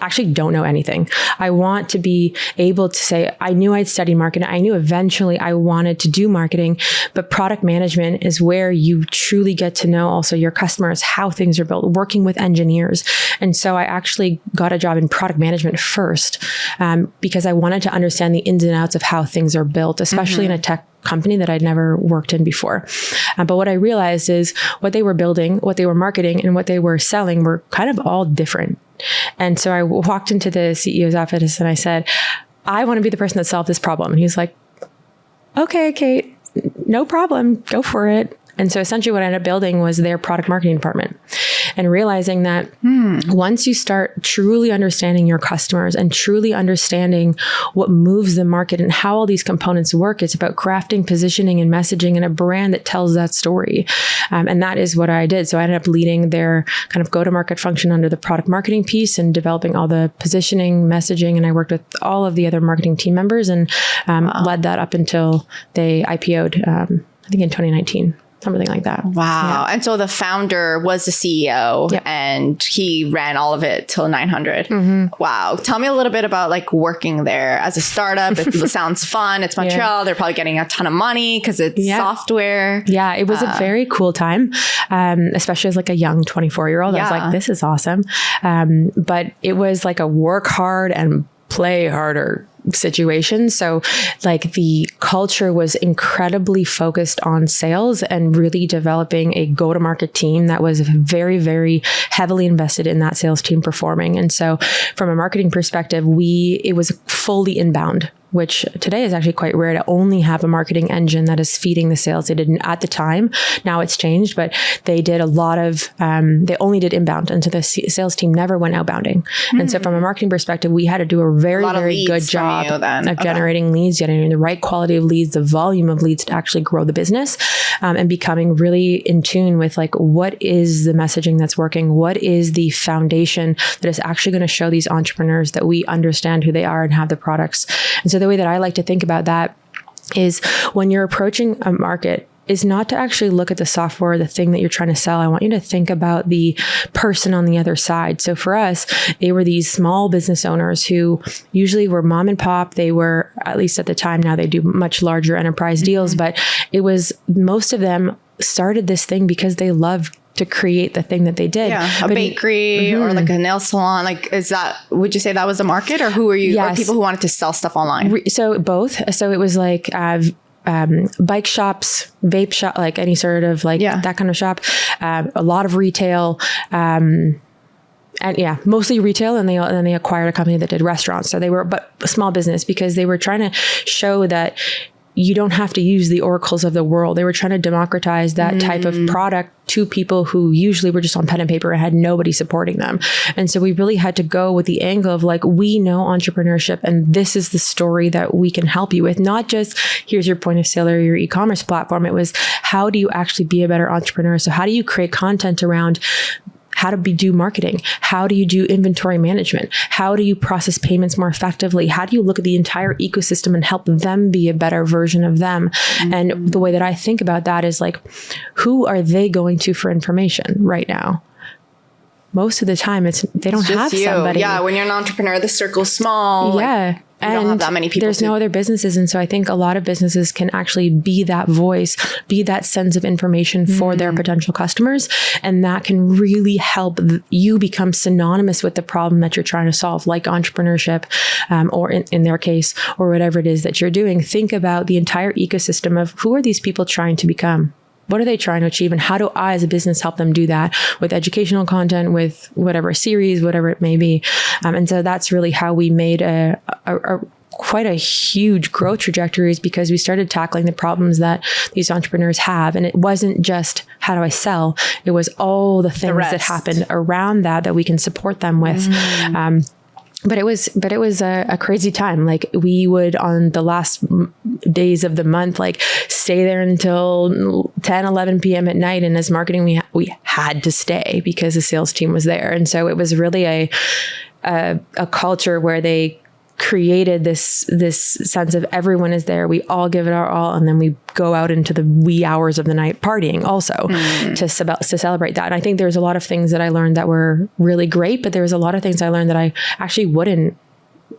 actually don't know anything. I want to be able to say, I knew I'd studied marketing. I knew eventually I wanted to do marketing, but product management is where you truly get to know also your customers, how things are built, working with engineers. And so I actually got a job in product management first, because I wanted to understand the ins and outs of how things are built, especially in a tech company that I'd never worked in before. But what I realized is what they were building, what they were marketing, and what they were selling were kind of all different. And so I walked into the CEO's office and I said, I want to be the person that solved this problem. And he's like, okay, Kate, no problem. Go for it. And so essentially what I ended up building was their product marketing department, and realizing that once you start truly understanding your customers and truly understanding what moves the market and how all these components work, it's about crafting, positioning, and messaging and a brand that tells that story. And that is what I did. So I ended up leading their kind of go-to-market function under the product marketing piece and developing all the positioning, messaging. And I worked with all of the other marketing team members and led that up until they IPO'd, I think in 2019. Something like that. Wow. Yeah. And so the founder was the CEO and he ran all of it till 900. Wow. Tell me a little bit about like working there as a startup. It sounds fun. It's Montreal. They're probably getting a ton of money because it's software. Yeah. It was a very cool time, especially as like a young 24-year-old. I was like, this is awesome. But it was like a work hard and play harder situation. So like the culture was incredibly focused on sales and really developing a go-to-market team that was very, very heavily invested in that sales team performing. And so from a marketing perspective, it was fully inbound, which today is actually quite rare to only have a marketing engine that is feeding the sales. They didn't at the time. Now it's changed, but they did a lot of, they only did inbound. And so the sales team never went outbounding. And so from a marketing perspective, we had to do a very, very good job of generating leads, getting the right quality of leads, the volume of leads to actually grow the business, and becoming really in tune with like, what is the messaging that's working? What is the foundation that is actually going to show these entrepreneurs that we understand who they are and have the products? And so the way that I like to think about that is when you're approaching a market is not to actually look at the software, the thing that you're trying to sell. I want you to think about the person on the other side. So for us, they were these small business owners who usually were mom and pop. They were, at least at the time, now they do much larger enterprise deals, but it was, most of them started this thing because they loved to create the thing that they did. Yeah, a bakery or like a nail salon. Like, would you say that was the market, or who were you? Yes. Or people who wanted to sell stuff online? So both. So it was like bike shops, vape shop, like any sort of like that kind of shop, a lot of retail, and mostly retail. And then they acquired a company that did restaurants. So they were, but a small business, because they were trying to show that you don't have to use the oracles of the world. They were trying to democratize that type of product to people who usually were just on pen and paper and had nobody supporting them. And so we really had to go with the angle of like, we know entrepreneurship and this is the story that we can help you with. Not just here's your point of sale or your e-commerce platform. It was, how do you actually be a better entrepreneur? So how do you create content around how to do marketing? How do you do inventory management? How do you process payments more effectively? How do you look at the entire ecosystem and help them be a better version of them? And the way that I think about that is like, who are they going to for information right now? Most of the time they don't have somebody. Yeah, when you're an entrepreneur, the circle's small. Yeah. Like, you don't have that many people. There's no other businesses. And so I think a lot of businesses can actually be that voice, be that sense of information for their potential customers. And that can really help you become synonymous with the problem that you're trying to solve, like entrepreneurship, or in their case, or whatever it is that you're doing. Think about the entire ecosystem of who are these people trying to become? What are they trying to achieve? And how do I, as a business, help them do that with educational content, with whatever series, whatever it may be? And so that's really how we made quite a huge growth trajectories, because we started tackling the problems that these entrepreneurs have. And it wasn't just, how do I sell? It was all the things that happened around that we can support them with. But it was a crazy time. Like, we would, on the last days of the month, like stay there until 10, 11 p.m. at night. And as marketing, we had to stay because the sales team was there. And so it was really a culture where they created this sense of everyone is there. We all give it our all. And then we go out into the wee hours of the night partying also to celebrate that. And I think there's a lot of things that I learned that were really great, but there was a lot of things I learned that I actually wouldn't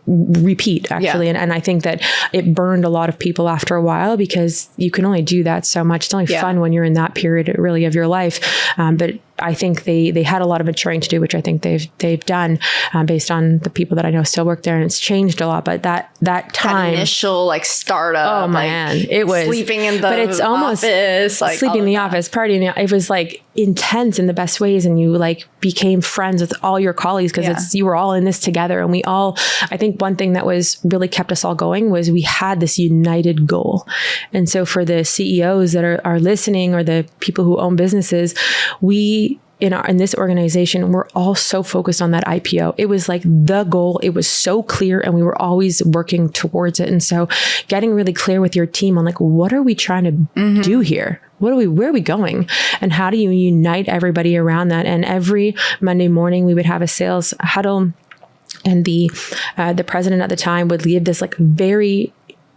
repeat, actually. Yeah. And I think that it burned a lot of people after a while, because you can only do that so much. It's only fun when you're in that period really of your life. But I think they had a lot of maturing to do, which I think they've done based on the people that I know still work there, and it's changed a lot. But that time, that initial like startup, oh man, it was sleeping in the but it's almost office, like sleeping in the office, partying. It was like intense in the best ways, and you like became friends with all your colleagues because you were all in this together, and we all. I think one thing that was really kept us all going was we had this united goal, and so for the CEOs that are listening, or the people who own businesses, we in this organization, we're all so focused on that IPO. It was like the goal. It was so clear, and we were always working towards it. And so getting really clear with your team on like, what are we trying to do here? Where are we going? And how do you unite everybody around that? And every Monday morning we would have a sales huddle, and the president at the time would lead this like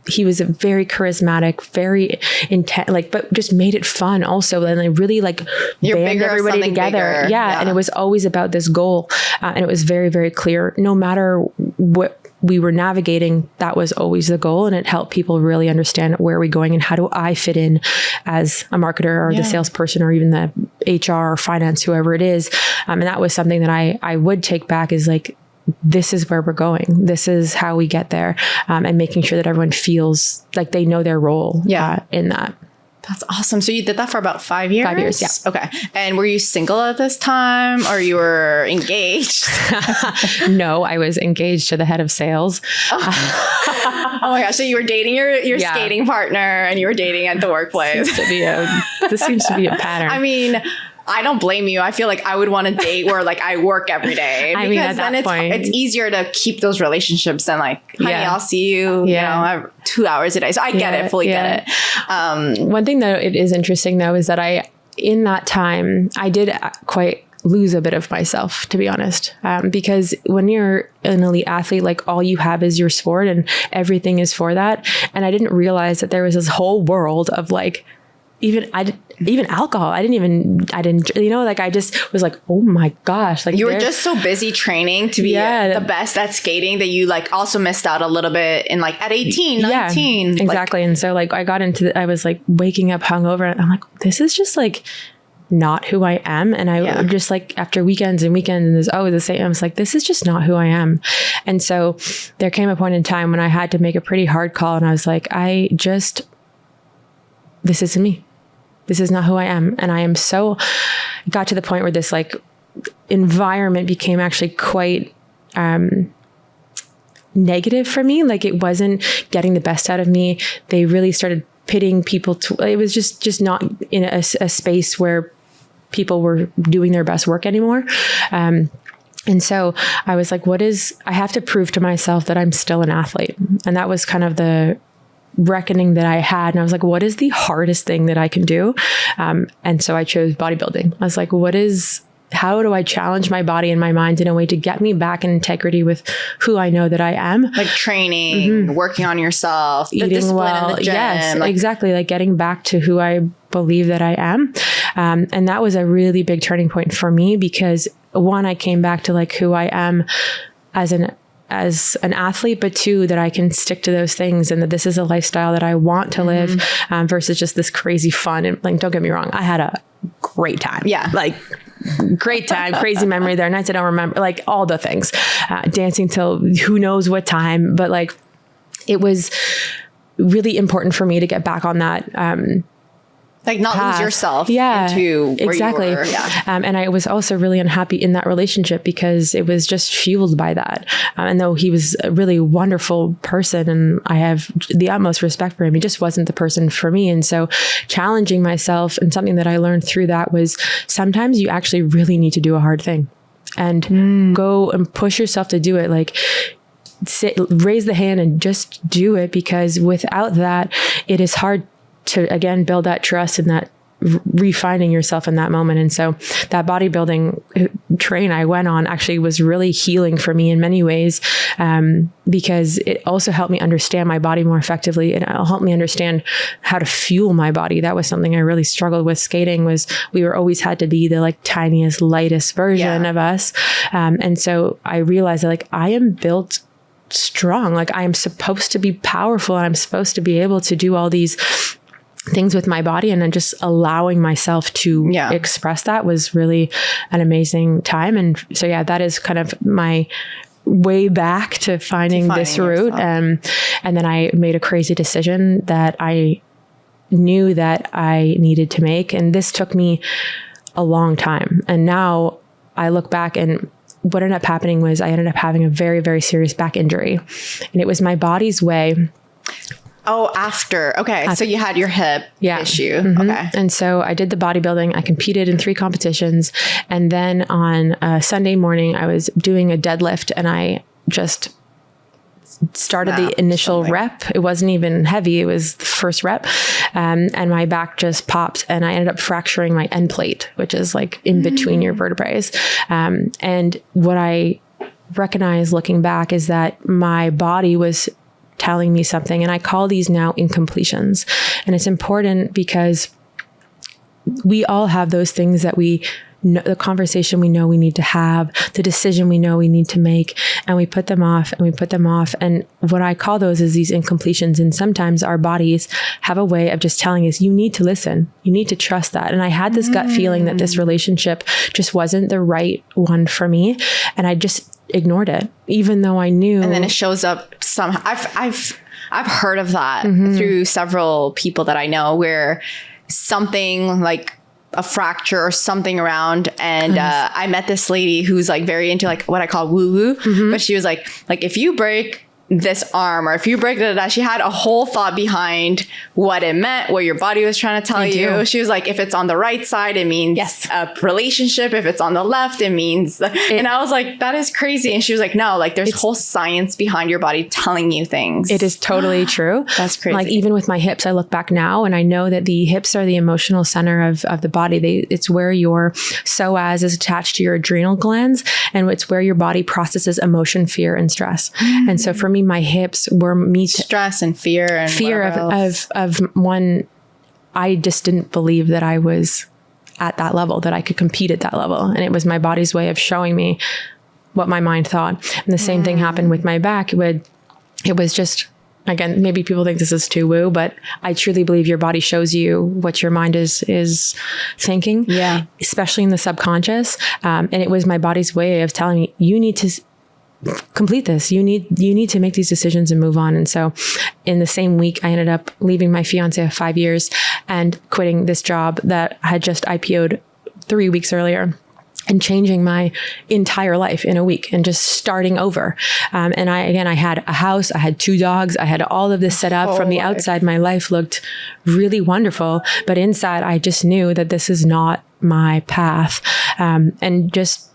he was a very charismatic, very intense, like, but just made it fun also. And they really like band everybody together. Yeah. And it was always about this goal. And it was very, very clear. No matter what we were navigating, that was always the goal. And it helped people really understand where are we going and how do I fit in as a marketer or the salesperson or even the HR or finance, whoever it is. And that was something that I would take back is like, this is where we're going. This is how we get there. And making sure that everyone feels like they know their role in that. That's awesome. So you did that for about 5 years? 5 years, yeah. Okay. And were you single at this time, or you were engaged? No, I was engaged to the head of sales. Oh my gosh. So you were dating your skating partner, and you were dating at the workplace. This seems to be a pattern. I mean, I don't blame you. I feel like I would want to date where like I work every day, because then it's easier to keep those relationships than like, honey, I'll see you, you know, 2 hours a day. So I get it, fully get it. One thing that it is interesting though, is that in that time, I did quite lose a bit of myself, to be honest. Because when you're an elite athlete, like all you have is your sport and everything is for that. And I didn't realize that there was this whole world of like, even alcohol. I didn't, you know, like I just was like, oh my gosh. Like you were just so busy training to be the best at skating that you like also missed out a little bit in like at 18, 19. Exactly. And so like I got into I was like waking up hungover, and I'm like, this is just like not who I am. And I would just like after weekends and there's always the same. I was like, this is just not who I am. And so there came a point in time when I had to make a pretty hard call, and I was like, this isn't me. This is not who I am. And I am got to the point where this like environment became actually quite negative for me. Like it wasn't getting the best out of me. They really started pitting people it was just not in a space where people were doing their best work anymore. And so I was like, I have to prove to myself that I'm still an athlete. And that was kind of the reckoning that I had. And I was like, what is the hardest thing that I can do? And so I chose bodybuilding. I was like, how do I challenge my body and my mind in a way to get me back in integrity with who I know that I am? Like training, working on yourself, eating well. In the gym, yes, exactly. Like getting back to who I believe that I am. And that was a really big turning point for me, because one, I came back to like who I am as an athlete, but two, that I can stick to those things, and that this is a lifestyle that I want to live, versus just this crazy fun. And like, don't get me wrong, I had a great time. Yeah. Like great time, crazy memory. There are nights I don't remember, like all the things, dancing till who knows what time. But like, it was really important for me to get back on that, like not path. Lose yourself into where exactly. You were. Yeah. And I was also really unhappy in that relationship because it was just fueled by that. And though he was a really wonderful person and I have the utmost respect for him, he just wasn't the person for me. And so challenging myself, and something that I learned through that was sometimes you actually really need to do a hard thing and go and push yourself to do it. Like raise the hand and just do it, because without that, it is hard to, again, build that trust and that refining yourself in that moment. And so that bodybuilding train I went on actually was really healing for me in many ways, because it also helped me understand my body more effectively, and it helped me understand how to fuel my body. That was something I really struggled with skating, was we were always had to be the like tiniest, lightest version of us. And so I realized that like I am built strong. Like I am supposed to be powerful, and I'm supposed to be able to do all these things with my body, and then just allowing myself to express that was really an amazing time. And so, yeah, that is kind of my way back to finding this route. And then I made a crazy decision that I knew that I needed to make. And this took me a long time. And now I look back, and what ended up happening was I ended up having a very, very serious back injury. And it was my body's way. Oh, after. Okay. So you had your hip issue. Okay. And so I did the bodybuilding. I competed in 3 competitions. And then on a Sunday morning, I was doing a deadlift, and I just started the initial rep. It wasn't even heavy. It was the first rep. And my back just popped, and I ended up fracturing my end plate, which is like in between your vertebrae. And what I recognize looking back is that my body was telling me something. And I call these now incompletions. And it's important because we all have those things that we know, the conversation we know we need to have, the decision we know we need to make, and we put them off and we put them off. And what I call those is these incompletions. And sometimes our bodies have a way of just telling us, you need to listen. You need to trust that. And I had this gut feeling that this relationship just wasn't the right one for me. And I just ignored it, even though I knew. And then it shows up somehow. I've heard of that through several people that I know, where something like a fracture or something around. And I met this lady who's like very into like what I call woo woo, but she was like if you break this arm, or if you break that, she had a whole thought behind what it meant, what your body was trying to tell you. She was like, if it's on the right side, it means a relationship. If it's on the left, it means and I was like, that is crazy. And she was like, no, like there's whole science behind your body telling you things. It is totally true. That's crazy. Like even with my hips, I look back now and I know that the hips are the emotional center of the body. It's where your psoas is attached to your adrenal glands, and it's where your body processes emotion, fear, and stress. And so for me, my hips were stress and fear of one. I just didn't believe that I was at that level, that I could compete at that level. And it was my body's way of showing me what my mind thought. And the same thing happened with my back. It was just, again, maybe people think this is too woo, but I truly believe your body shows you what your mind is thinking, especially in the subconscious. And it was my body's way of telling me, you need to complete this. You need to make these decisions and move on. And so in the same week, I ended up leaving my fiancé of 5 years and quitting this job that had just IPO'd 3 weeks earlier, and changing my entire life in a week and just starting over. And I had a house, I had 2 dogs, I had all of this set up. From the outside, my life looked really wonderful, but inside I just knew that this is not my path. And just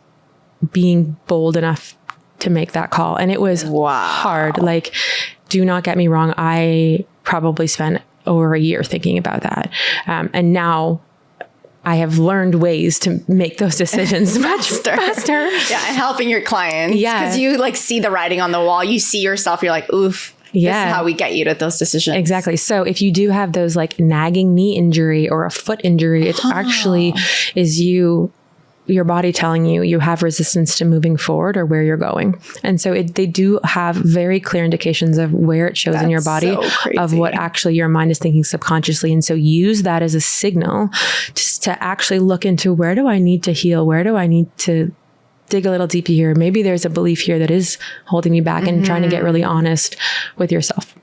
being bold enough to make that call. And it was hard. Like, do not get me wrong. I probably spent over a year thinking about that. And now I have learned ways to make those decisions much faster. Yeah. And helping your clients. Yeah. Because you like see the writing on the wall. You see yourself. You're like, oof. Yeah. This is how we get you to those decisions. Exactly. So if you do have those like nagging knee injury or a foot injury, it actually is your body telling you have resistance to moving forward or where you're going. And so they do have very clear indications of where it shows in your body, of what actually your mind is thinking subconsciously. And so use that as a signal just to actually look into, where do I need to heal? Where do I need to dig a little deeper here? Maybe there's a belief here that is holding me back, and trying to get really honest with yourself.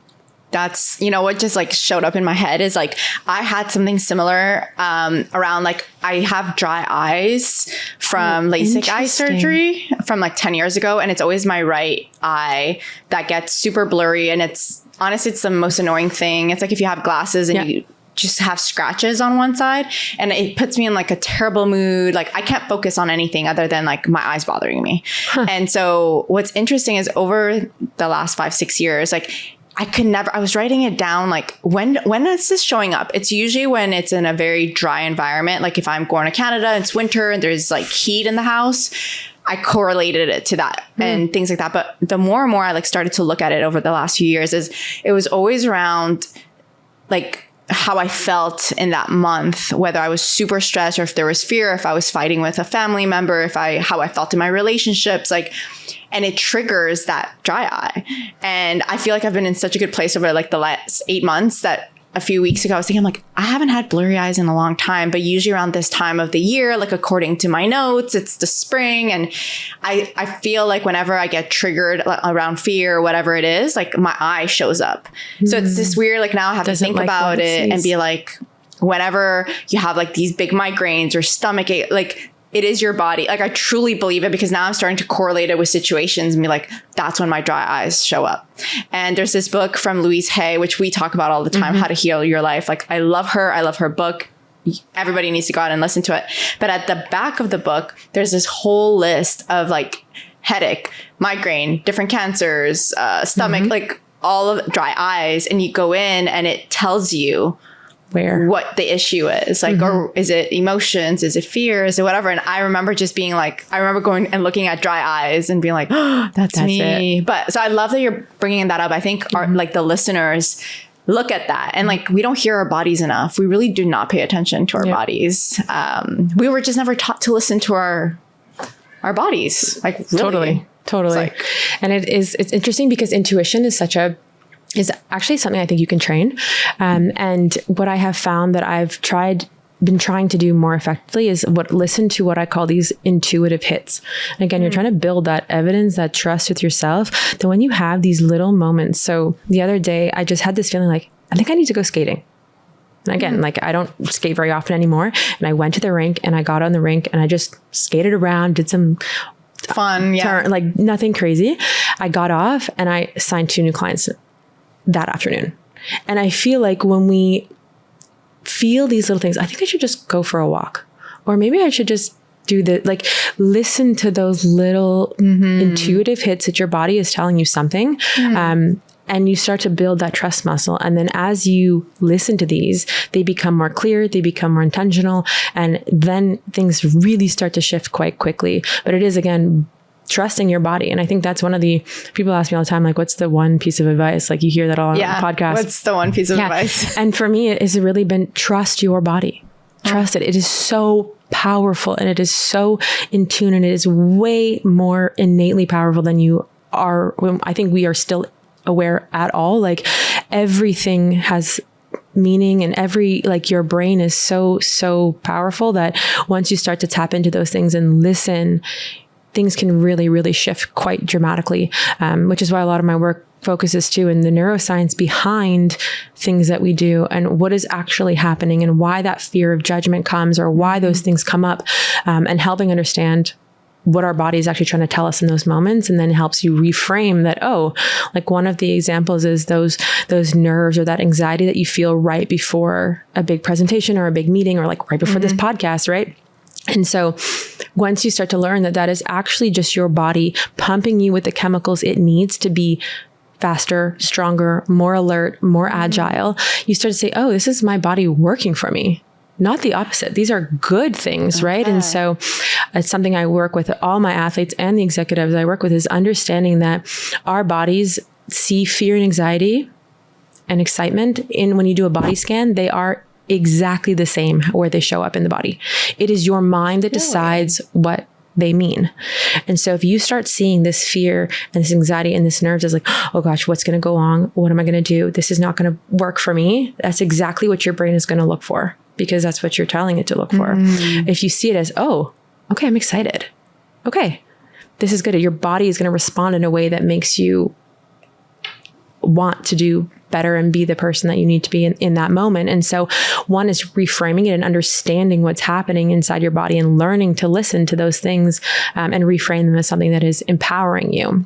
That's, what just like showed up in my head is like, I had something similar around like, I have dry eyes from LASIK eye surgery from like 10 years ago. And it's always my right eye that gets super blurry. And it's honestly, it's the most annoying thing. It's like if you have glasses and you just have scratches on one side, and it puts me in like a terrible mood. Like I can't focus on anything other than like my eyes bothering me. And so what's interesting is over the last 5-6 years, like I was writing it down, like when is this showing up? It's usually when it's in a very dry environment. Like if I'm going to Canada, it's winter and there's like heat in the house, I correlated it to that and things like that. But the more and more I like started to look at it over the last few years, is it was always around like how I felt in that month, whether I was super stressed or if there was fear, if I was fighting with a family member, how I felt in my relationships, like, and it triggers that dry eye. And I feel like I've been in such a good place over like the last 8 months that a few weeks ago, I was thinking, I'm like, I haven't had blurry eyes in a long time, but usually around this time of the year, like according to my notes, it's the spring. And I feel like whenever I get triggered around fear or whatever it is, like my eye shows up. So it's this weird, like now I have to think about it and be like, whenever you have like these big migraines or stomach ache, like it is your body. Like I truly believe it, because now I'm starting to correlate it with situations and be like, that's when my dry eyes show up. And there's this book from Louise Hay, which we talk about all the time, How to Heal Your Life. Like I love her. I love her book. Everybody needs to go out and listen to it. But at the back of the book, there's this whole list of like headache, migraine, different cancers, stomach, like all of dry eyes. And you go in and it tells you what the issue is, like, or is it emotions? Is it fear? Is it whatever? And I remember just being like, I remember going and looking at dry eyes and being like, oh, that's me. But so I love that you're bringing that up. I think our, like the listeners look at that and like, we don't hear our bodies enough. We really do not pay attention to our bodies. We were just never taught to listen to our bodies. Like really. Totally. Like, and it's interesting because intuition is is actually something I think you can train. And what I have found that I've been trying to do more effectively is listen to what I call these intuitive hits. And again, you're trying to build that evidence, that trust with yourself, that when you have these little moments. So the other day, I just had this feeling like, I think I need to go skating. And again, like I don't skate very often anymore. And I went to the rink and I got on the rink and I just skated around, did some fun, like nothing crazy. I got off and I signed 2 new clients that afternoon. And I feel like when we feel these little things, I think I should just go for a walk, or maybe I should just do listen to those little intuitive hits that your body is telling you something. And you start to build that trust muscle. And then as you listen to these, they become more clear, they become more intentional. And then things really start to shift quite quickly. But it is, again, trusting your body. And I think that's one of the people ask me all the time, like, what's the one piece of advice? Like you hear that all on the podcast. What's the one piece of advice? And for me, it has really been trust your body. Trust it. It is so powerful and it is so in tune and it is way more innately powerful than you are. I think we are still aware at all. Like everything has meaning and your brain is so powerful that once you start to tap into those things and listen, things can really, really shift quite dramatically, which is why a lot of my work focuses too in the neuroscience behind things that we do and what is actually happening and why that fear of judgment comes or why those things come up, and helping understand what our body is actually trying to tell us in those moments. And then helps you reframe that, like one of the examples is those nerves or that anxiety that you feel right before a big presentation or a big meeting or like right before this podcast, right? And so once you start to learn that is actually just your body pumping you with the chemicals it needs to be faster, stronger, more alert, more agile, you start to say, oh, this is my body working for me, not the opposite. These are good things, right? And so it's something I work with all my athletes and the executives I work with is understanding that our bodies see fear and anxiety and excitement when you do a body scan, they are exactly the same where they show up in the body. It is your mind that decides what they mean. And so if you start seeing this fear and this anxiety and this nerves as like, oh gosh, what's going to go wrong? What am I going to do? This is not going to work for me. That's exactly what your brain is going to look for because that's what you're telling it to look for. If you see it as, oh, okay, I'm excited. Okay, this is good. Your body is going to respond in a way that makes you want to do better and be the person that you need to be in that moment. And so one is reframing it and understanding what's happening inside your body and learning to listen to those things and reframe them as something that is empowering you.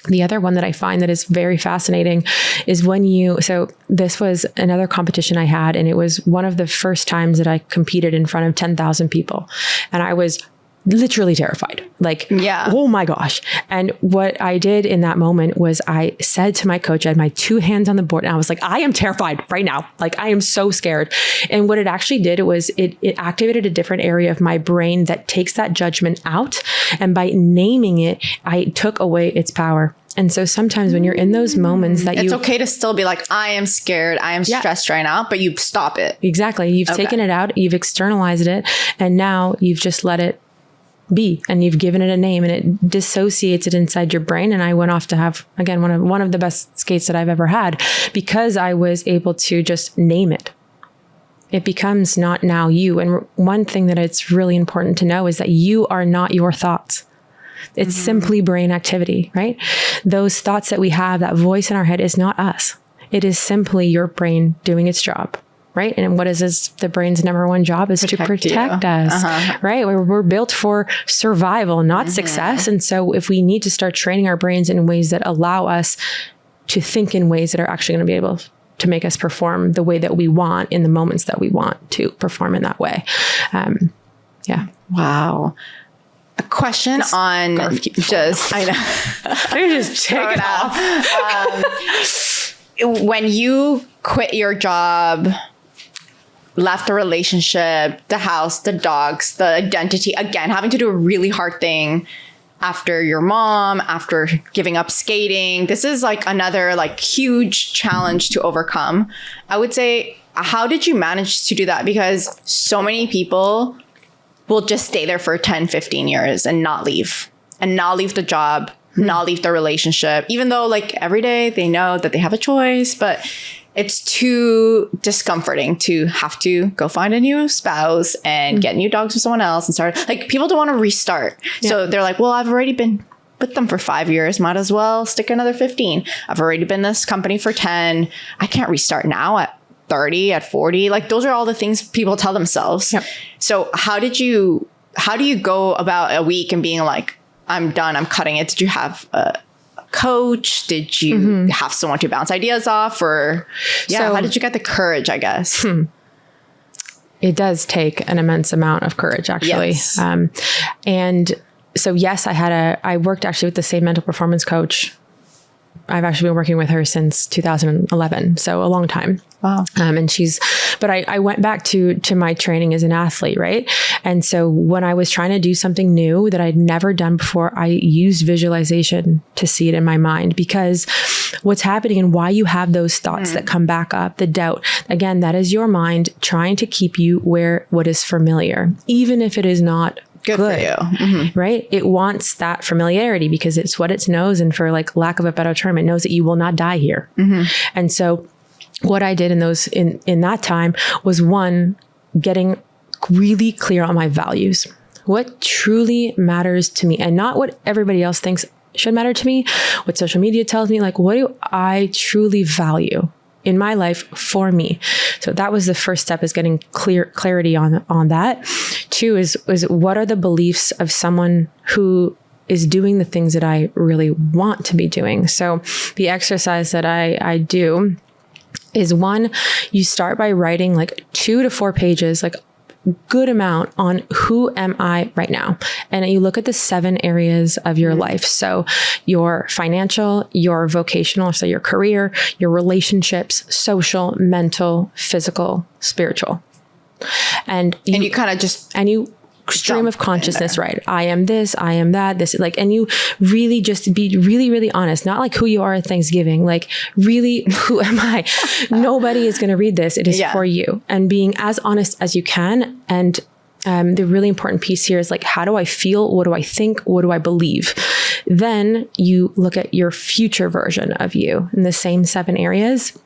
The other one that I find that is very fascinating is so this was another competition I had, and it was one of the first times that I competed in front of 10,000 people. And I was literally terrified. Oh my gosh. And what I did in that moment was I said to my coach, I had my 2 hands on the board and I was like, I am terrified right now. Like I am so scared. And what it actually did, it activated a different area of my brain that takes that judgment out. And by naming it, I took away its power. And so sometimes when you're in those moments it's okay to still be like, I am scared, I am stressed right now, but you stop it. Exactly. You've taken it out, you've externalized it, and now you've just let it be, and you've given it a name, and it dissociates it inside your brain. And I went off to have, again, one of the best skates that I've ever had, because I was able to just name it. It becomes not now you. And one thing that it's really important to know is that you are not your thoughts. It's simply brain activity, right? Those thoughts that we have, that voice in our head, is not us. It is simply your brain doing its job, right? And what is the brain's number one job is to protect us, right? We're built for survival, not success. And so if we need to start training our brains in ways that allow us to think in ways that are actually going to be able to make us perform the way that we want in the moments that we want to perform in that way. Yeah. Wow. A question on just, I know. I just take it off. When you quit your job, left the relationship, the house, the dogs, the identity, again, having to do a really hard thing after your mom, after giving up skating, this is like another like huge challenge to overcome. I would say, how did you manage to do that? Because so many people will just stay there for 10, 15 years and not leave the job, not leave the relationship, even though like every day they know that they have a choice, but it's too discomforting to have to go find a new spouse and get new dogs with someone else and start. Like, people don't want to restart. Yeah. So they're like, well, I've already been with them for 5 years. Might as well stick another 15. I've already been this company for 10. I can't restart now at 30, at 40. Like, those are all the things people tell themselves. Yep. So how do you go about a week and being like, I'm done, I'm cutting it? Did you have a coach? Did you have someone to bounce ideas off? Or how did you get the courage, I guess? It does take an immense amount of courage, actually. Yes. And so, yes, I worked actually with the same mental performance coach. I've actually been working with her since 2011. So a long time. Wow. But I went back to my training as an athlete, right? And so when I was trying to do something new that I'd never done before, I used visualization to see it in my mind, because what's happening and why you have those thoughts that come back up, the doubt, again, that is your mind trying to keep you where what is familiar, even if it is not good for you, right? It wants that familiarity because it's what it knows. And for like lack of a better term, it knows that you will not die here. And so what I did in that time was, one, getting really clear on my values, what truly matters to me, and not what everybody else thinks should matter to me, what social media tells me, like, what do I truly value in my life for me? So that was the first step, is getting clarity on that. Two is what are the beliefs of someone who is doing the things that I really want to be doing? So the exercise that I do is, one, you start by writing like 2 to 4 pages, like good amount, on who am I right now. And you look at the 7 areas of your life. So your financial, your vocational, so your career, your relationships, social, mental, physical, spiritual. And you kind of just, and you stream of consciousness, right? I am this, I am that, this, like, and you really just be really, really honest, not like who you are at Thanksgiving, like really, who am I? Nobody is going to read this. It is for you. And being as honest as you can. And the really important piece here is like, how do I feel? What do I think? What do I believe? Then you look at your future version of you in the same 7 areas.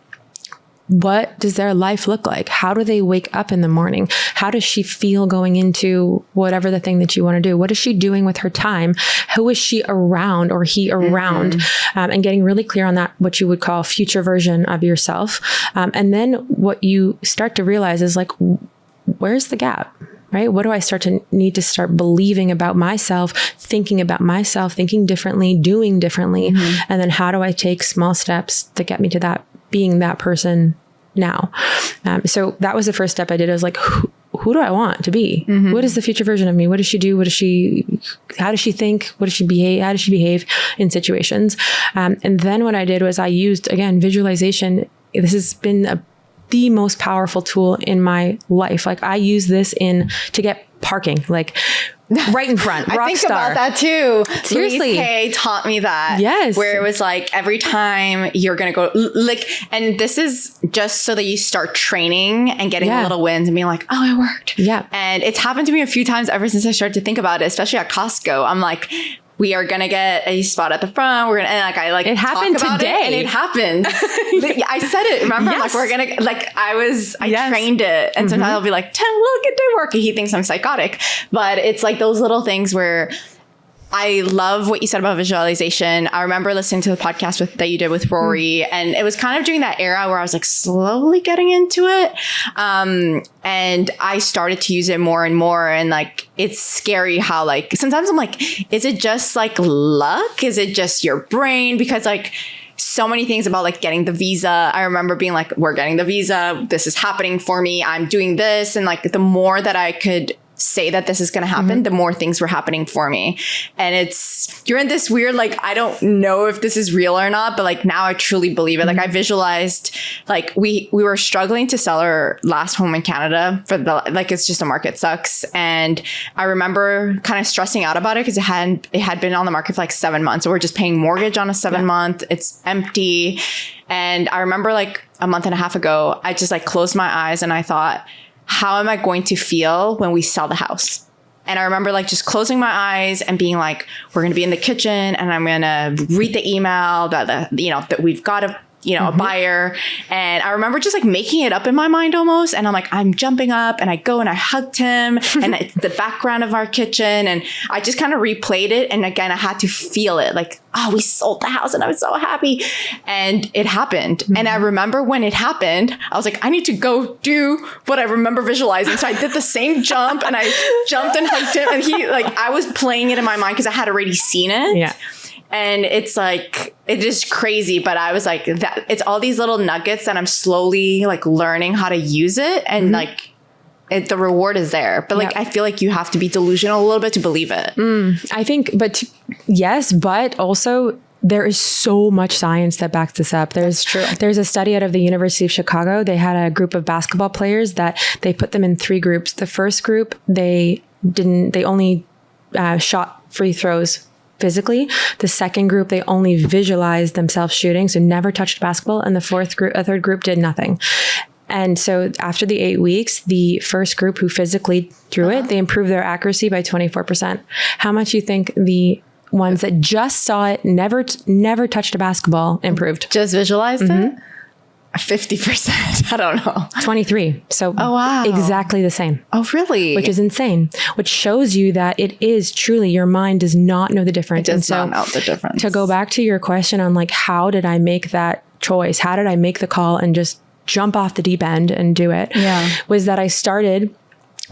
What does their life look like? How do they wake up in the morning? How does she feel going into whatever the thing that you want to do? What is she doing with her time? Who is she around, or he around? And getting really clear on that, what you would call future version of yourself. And then what you start to realize is like, where's the gap? Right? What do I need to start believing about myself, thinking differently, doing differently? And then how do I take small steps that get me to that, being that person now? So that was the first step I did. I was like, who do I want to be? What is the future version of me? What does she do? How does she think? How does she behave in situations? And then what I did was I used, again, visualization. This has been the most powerful tool in my life. Like, I use this to get parking. Like, right in front. I Rock think star. about that too. Seriously. Louise Kay taught me that. Yes. Where it was like every time you're going to go like, and this is just so that you start training and getting little wins and being like, oh, it worked. Yeah. And it's happened to me a few times ever since I started to think about it, especially at Costco. I'm like, we are going to get a spot at the front. We're going to, and like, I like, it happened talk about today. It, and it happened. I said it. Remember? Yes. I'm like, we're going to, like, I trained it. And sometimes I'll be like, 10, look, it did work. And he thinks I'm psychotic. But it's like those little things where I love what you said about visualization. I remember listening to the podcast that you did with Rory, and it was kind of during that era where I was like slowly getting into it. And I started to use it more and more. And like, it's scary how like, sometimes I'm like, is it just like luck? Is it just your brain? Because like, so many things about like getting the visa. I remember being like, we're getting the visa. This is happening for me. I'm doing this. And like, the more that I could say that this is going to happen, the more things were happening for me. And you're in this weird, like, I don't know if this is real or not, but like now I truly believe it. Like I visualized, like we were struggling to sell our last home in Canada for like, it's just the market sucks. And I remember kind of stressing out about it because it had been on the market for like 7 months. So we're just paying mortgage on a 7-month, it's empty. And I remember like a month and a half ago, I just like closed my eyes and I thought, how am I going to feel when we sell the house? And I remember like just closing my eyes and being like, we're going to be in the kitchen and I'm going to read the email that we've got a buyer. And I remember just like making it up in my mind almost. And I'm like, I'm jumping up and I go and I hugged him and it's the background of our kitchen. And I just kind of replayed it. And again, I had to feel it like, oh, we sold the house and I was so happy. And it happened. And I remember when it happened, I was like, I need to go do what I remember visualizing. So I did the same jump and I jumped and hugged him. And he like, I was playing it in my mind because I had already seen it. Yeah. And it's like, it is crazy, but I was like, that it's all these little nuggets that I'm slowly like learning how to use it. And like, the reward is there. But like, I feel like you have to be delusional a little bit to believe it. I think, yes, but also there is so much science that backs this up. That's true. There's a study out of the University of Chicago. They had a group of basketball players that they put them in 3 groups. The first group, they only shot free throws physically. The second group, they only visualized themselves shooting, so never touched basketball. And the third group did nothing. And so after the 8 weeks, the first group who physically threw it, they improved their accuracy by 24%. How much do you think the ones that just saw it, never touched a basketball, improved? Just visualized it? 50%. I don't know. 23. So exactly the same. Oh, really? Which is insane. Which shows you that it is truly, your mind does not know the difference. It does not know the difference. To go back to your question on like, how did I make that choice? How did I make the call and just jump off the deep end and do it? Yeah. Was that I started.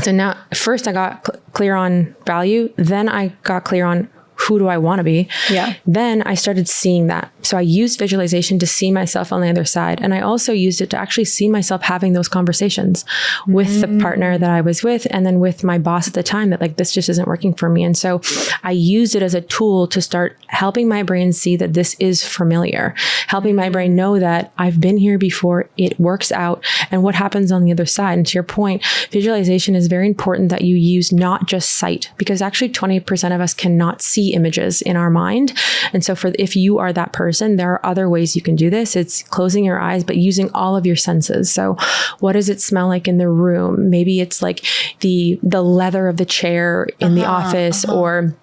So now first I got clear on value. Then I got clear on who do I want to be? Yeah. Then I started seeing that. So I used visualization to see myself on the other side. And I also used it to actually see myself having those conversations with the partner that I was with, and then with my boss at the time, that like, this just isn't working for me. And so I used it as a tool to start helping my brain see that this is familiar, helping my brain know that I've been here before, it works out, and what happens on the other side. And to your point, visualization is very important that you use not just sight, because actually 20% of us cannot see images in our mind. And so if you are that person, there are other ways you can do this. It's closing your eyes, but using all of your senses. So what does it smell like in the room? Maybe it's like the leather of the chair in the office, or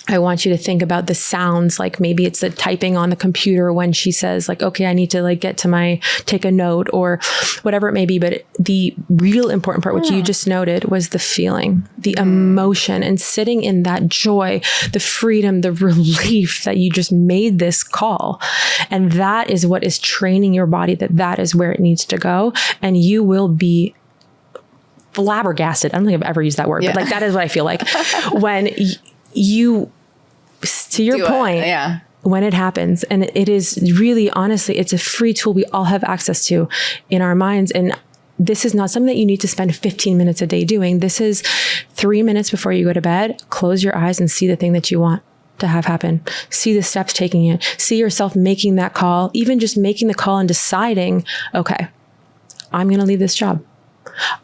I want you to think about the sounds. Like maybe it's the typing on the computer when she says like, okay, I need to like take a note or whatever it may be. But the real important part, which you just noted, was the feeling, the emotion, and sitting in that joy, the freedom, the relief that you just made this call. And that is what is training your body that is where it needs to go. And you will be flabbergasted. I don't think I've ever used that word, but like, that is what I feel like when you, to your point, when it happens. And it is really, honestly, it's a free tool we all have access to in our minds. And this is not something that you need to spend 15 minutes a day doing. This is 3 minutes before you go to bed. Close your eyes and see the thing that you want to have happen. See the steps taking it. See yourself making that call, even just making the call and deciding, okay, I'm going to leave this job.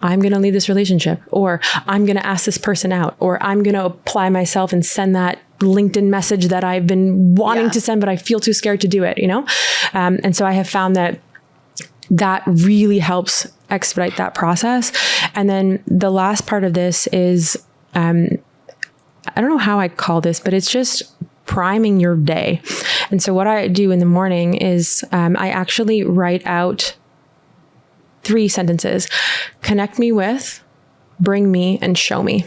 I'm going to leave this relationship, or I'm going to ask this person out, or I'm going to apply myself and send that LinkedIn message that I've been wanting to send, but I feel too scared to do it, you know? And so I have found that really helps expedite that process. And then the last part of this is, I don't know how I call this, but it's just priming your day. And so what I do in the morning is I actually write out 3 sentences: connect me with, bring me, and show me.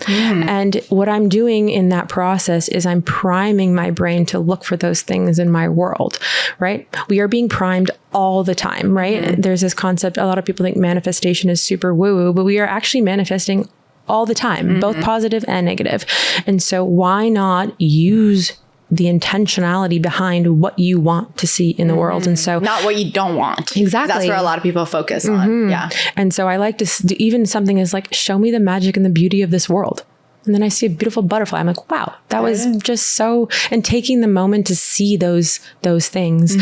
And what I'm doing in that process is I'm priming my brain to look for those things in my world, right? We are being primed all the time, right? There's this concept, a lot of people think manifestation is super woo-woo, but we are actually manifesting all the time, both positive and negative. And so why not use the intentionality behind what you want to see in the world? And so not what you don't want. Exactly. That's where a lot of people focus on. Yeah. And so I like to do even something as like, show me the magic and the beauty of this world. And then I see a beautiful butterfly. I'm like, wow, that was just so, and taking the moment to see those things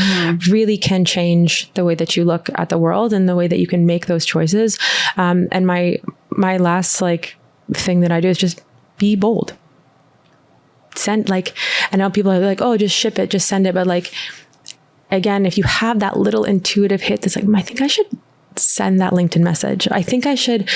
really can change the way that you look at the world and the way that you can make those choices. And my last like thing that I do is just be bold. Send, like, I know people are like, oh, just ship it, just send it. But like, again, if you have that little intuitive hit that's like, I think I should send that LinkedIn message. I think I should,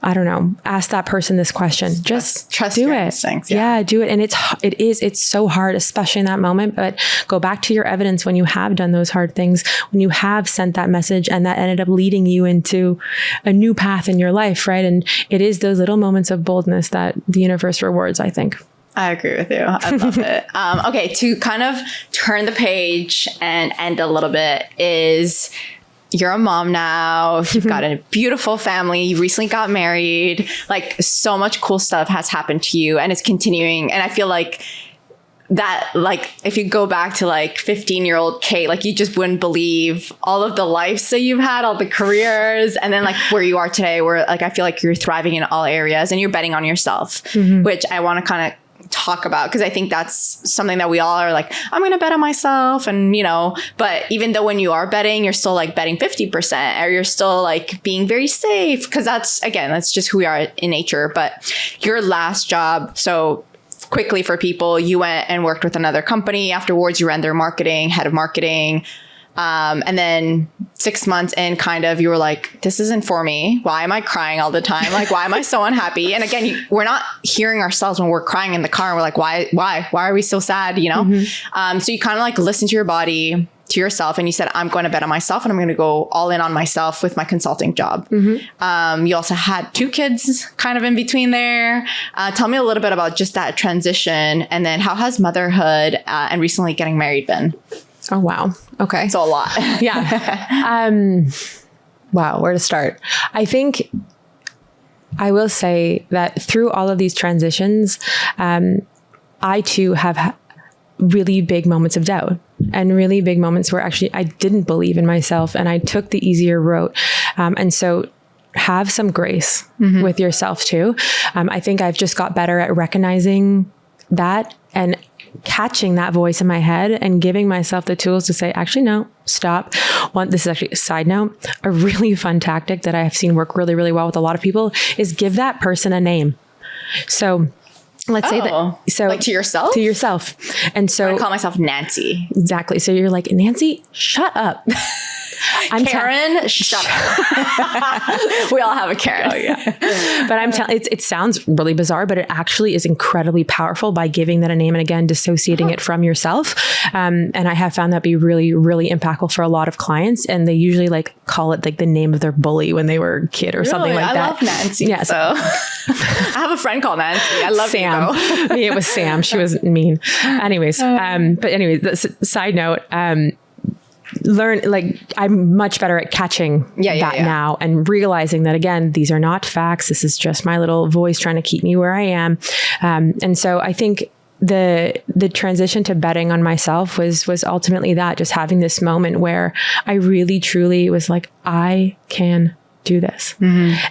I don't know, ask that person this question. Just trust do your it. instincts. Yeah, do it. And it's so hard, especially in that moment. But go back to your evidence when you have done those hard things, when you have sent that message and that ended up leading you into a new path in your life, right? And it is those little moments of boldness that the universe rewards, I think. I agree with you. I love it. Okay, to kind of turn the page and end a little bit is, you're a mom now. You've got a beautiful family. You recently got married. Like, so much cool stuff has happened to you and it's continuing. And I feel like that, like, if you go back to like 15-year-old Kate, like, you just wouldn't believe all of the lives that you've had, all the careers, and then like where you are today, where like, I feel like you're thriving in all areas and you're betting on yourself, which I want to kind of talk about, because I think that's something that we all are like, I'm going to bet on myself. And, you know, but even though when you are betting, you're still like betting 50%, or you're still like being very safe, because that's just who we are in nature. But your last job, so quickly for people, you went and worked with another company. Afterwards, you ran their marketing, head of marketing. And then 6 months in, kind of, you were like, this isn't for me. Why am I crying all the time? Like, why am I so unhappy? And again, we're not hearing ourselves when we're crying in the car. And we're like, why are we so sad? You know? So you kind of like listen to your body, to yourself, and you said, I'm going to bet on myself and I'm going to go all in on myself with my consulting job. You also had 2 kids kind of in between there. Tell me a little bit about just that transition, and then how has motherhood and recently getting married been? Oh, wow. Okay. So a lot. Yeah. Wow. Where to start? I think I will say that through all of these transitions, I too have really big moments of doubt and really big moments where actually I didn't believe in myself and I took the easier route. And so have some grace with yourself too. I think I've just got better at recognizing that and catching that voice in my head and giving myself the tools to say, actually, no, stop. This is actually a side note. A really fun tactic that I have seen work really, really well with a lot of people is give that person a name. So let's say that. So like to yourself? To yourself. And so I call myself Nancy. Exactly. So you're like, Nancy, shut up. I'm Karen, shut up. We all have a Karen. Oh, yeah. But I'm telling it sounds really bizarre, but it actually is incredibly powerful by giving that a name and again, dissociating it from yourself. And I have found that be really, really impactful for a lot of clients. And they usually like call it like the name of their bully when they were a kid or something like that. I love Nancy. Yeah. So I have a friend called Nancy. I love Sam. It was Sam. She was mean. Anyways. But anyways, side note, I'm much better at catching that now and realizing that, again, these are not facts. This is just my little voice trying to keep me where I am. And so I think the transition to betting on myself was ultimately that, just having this moment where I really, truly was like, I can do this.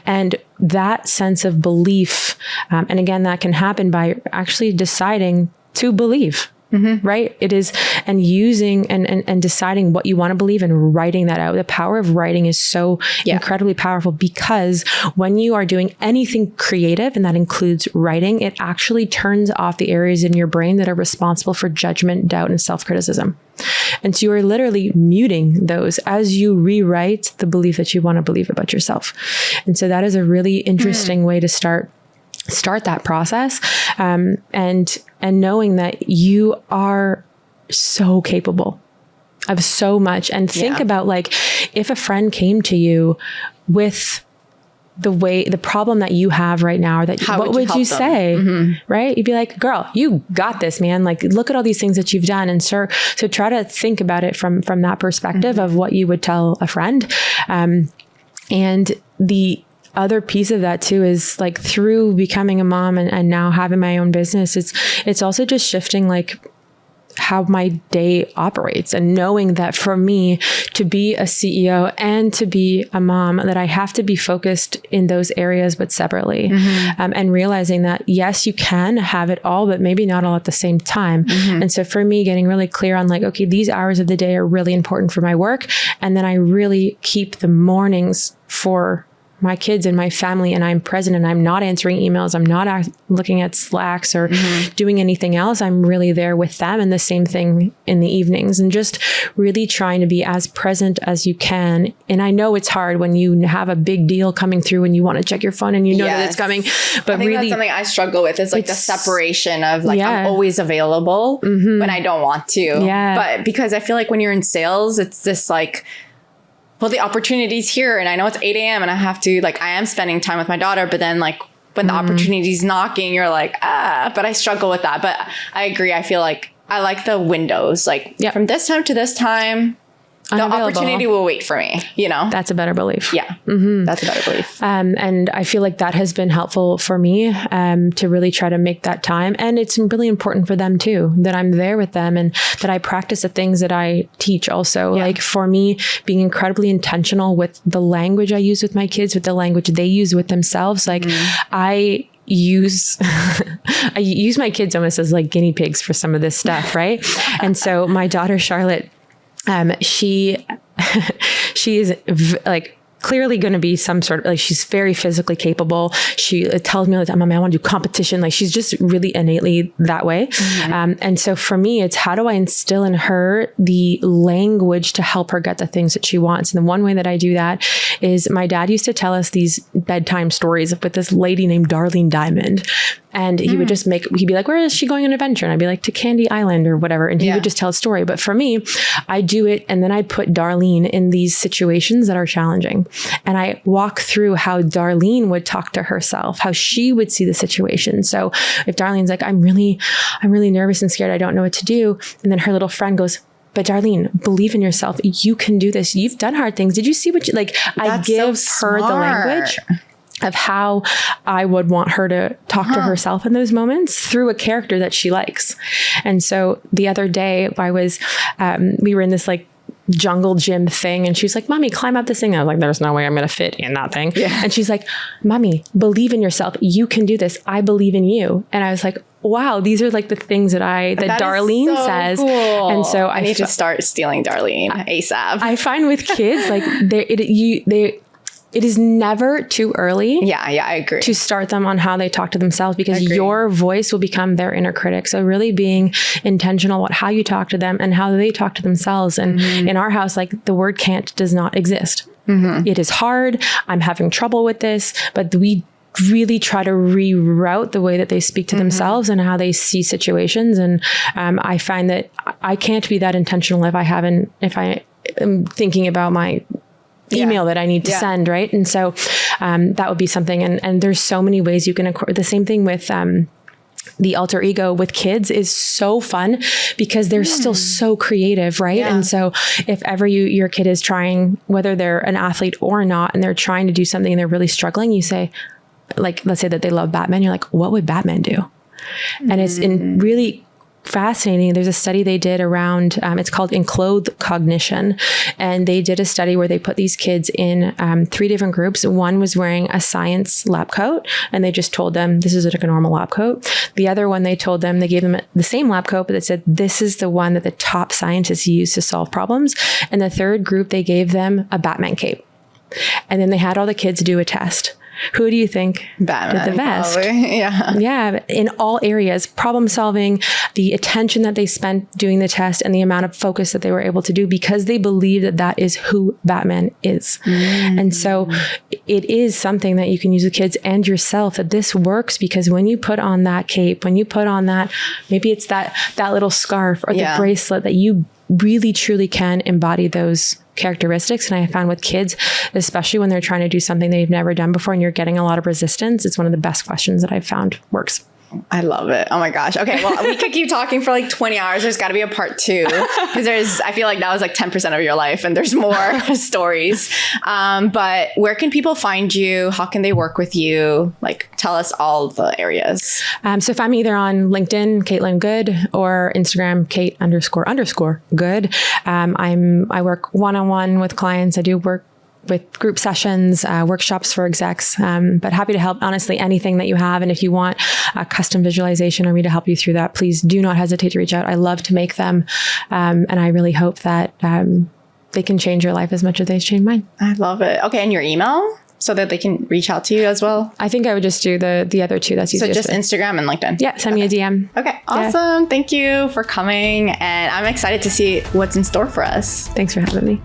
And that sense of belief. And again, that can happen by actually deciding to believe. Right. It is. and using and deciding what you want to believe and writing that out. The power of writing is so incredibly powerful, because when you are doing anything creative, and that includes writing, it actually turns off the areas in your brain that are responsible for judgment, doubt, and self-criticism. And so you are literally muting those as you rewrite the belief that you want to believe about yourself. And so that is a really interesting way to start that process. And knowing that you are so capable of so much. And think about, like, if a friend came to you with the problem that you have right now, that what would you say? Right? You'd be like, girl, you got this, man. Like, look at all these things that you've done. And so try to think about it from that perspective of what you would tell a friend. And the other piece of that too is, like, through becoming a mom and now having my own business, it's also just shifting, like, how my day operates, and knowing that for me to be a CEO and to be a mom, that I have to be focused in those areas, but separately. And realizing that, yes, you can have it all, but maybe not all at the same time. And so for me, getting really clear on, like, okay, these hours of the day are really important for my work. And then I really keep the mornings for my kids and my family, and I'm present, and I'm not answering emails. I'm not looking at Slacks or doing anything else. I'm really there with them, and the same thing in the evenings, and just really trying to be as present as you can. And I know it's hard when you have a big deal coming through and you want to check your phone and you know that it's coming, but I think really that's something I struggle with, is like the separation of, like, I'm always available when I don't want to. But because I feel like when you're in sales, it's this, like, well, the opportunity's here, and I know it's 8 a.m. and I have to, like, I am spending time with my daughter, but then, like, when the opportunity's knocking, you're like, but I struggle with that. But I agree. I feel like I like the windows, like, from this time to this time, the opportunity will wait for me, you know? That's a better belief. Yeah. That's a better belief. And I feel like that has been helpful for me, to really try to make that time. And it's really important for them too, that I'm there with them, and that I practice the things that I teach also. Like, for me, being incredibly intentional with the language I use with my kids, with the language they use with themselves. Like, I use my kids almost as, like, guinea pigs for some of this stuff. Right. And so my daughter, Charlotte, she is like clearly going to be some sort of, like, she's very physically capable. She tells me all the time, Mommy, I want to do competition. Like, she's just really innately that way. And so for me, it's how do I instill in her the language to help her get the things that she wants? And the one way that I do that is, my dad used to tell us these bedtime stories with this lady named Darlene Diamond. And he would just he'd be like, where is she going on an adventure? And I'd be like, to Candy Island or whatever. And he would just tell a story. But for me, I do it. And then I put Darlene in these situations that are challenging. And I walk through how Darlene would talk to herself, how she would see the situation. So if Darlene's like, I'm really nervous and scared, I don't know what to do. And then her little friend goes, but Darlene, believe in yourself. You can do this. You've done hard things. Did you see what you like? I give her the language of how I would want her to talk to herself in those moments through a character that she likes. And so the other day we were in this, like, jungle gym thing, and she's like, Mommy, climb up this thing. I was like, there's no way I'm going to fit in that thing. And she's like, Mommy, believe in yourself. You can do this. I believe in you. And I was like, wow, these are, like, the things that Darlene says. Cool. And so I need to start stealing Darlene ASAP. I find with kids, like, it is never too early. Yeah, I agree. To start them on how they talk to themselves, because your voice will become their inner critic. So really being intentional about how you talk to them and how they talk to themselves. And in our house, like, the word can't does not exist. It is hard. I'm having trouble with this, but we really try to reroute the way that they speak to themselves and how they see situations. And I find that I can't be that intentional if I am thinking about my email that I need to send. Right. And so that would be something. And there's so many ways you can, the same thing with the alter ego with kids is so fun, because they're still so creative. Right. And so if ever your kid is trying, whether they're an athlete or not, and they're trying to do something and they're really struggling, you say, like, let's say that they love Batman. You're like, what would Batman do? And it's in really fascinating. There's a study they did around, it's called Enclothed Cognition. And they did a study where they put these kids in 3 different groups. One was wearing a science lab coat, and they just told them, this is like a normal lab coat. The other one, they gave them the same lab coat, but they said, this is the one that the top scientists use to solve problems. And the third group, they gave them a Batman cape. And then they had all the kids do a test. Who do you think Batman did the best? Probably. Yeah. Yeah. In all areas, problem solving, the attention that they spent doing the test, and the amount of focus that they were able to do, because they believe that that is who Batman is. And so it is something that you can use with kids and yourself, that this works, because when you put on that cape, when you put on that, maybe it's that little scarf or the bracelet, that you really truly can embody those characteristics. And I found with kids, especially when they're trying to do something they've never done before and you're getting a lot of resistance, it's one of the best questions that I've found works. I love it. Oh my gosh. Okay. Well, we could keep talking for like 20 hours. There's got to be a part 2, because I feel like that was like 10% of your life and there's more stories. But where can people find you? How can they work with you? Like, tell us all the areas. So find me either on LinkedIn, Caitlin Good, or Instagram, Kate__good. I work one-on-one with clients. I do work with group sessions, workshops for execs, but happy to help, honestly, anything that you have. And if you want a custom visualization or me to help you through that, please do not hesitate to reach out. I love to make them. And I really hope that they can change your life as much as they've changed mine. I love it. Okay. And your email, so that they can reach out to you as well? I think I would just do the other 2. That's easiest. So just Instagram and LinkedIn? Yeah. Send me a DM. Okay. Awesome. Yeah. Thank you for coming. And I'm excited to see what's in store for us. Thanks for having me.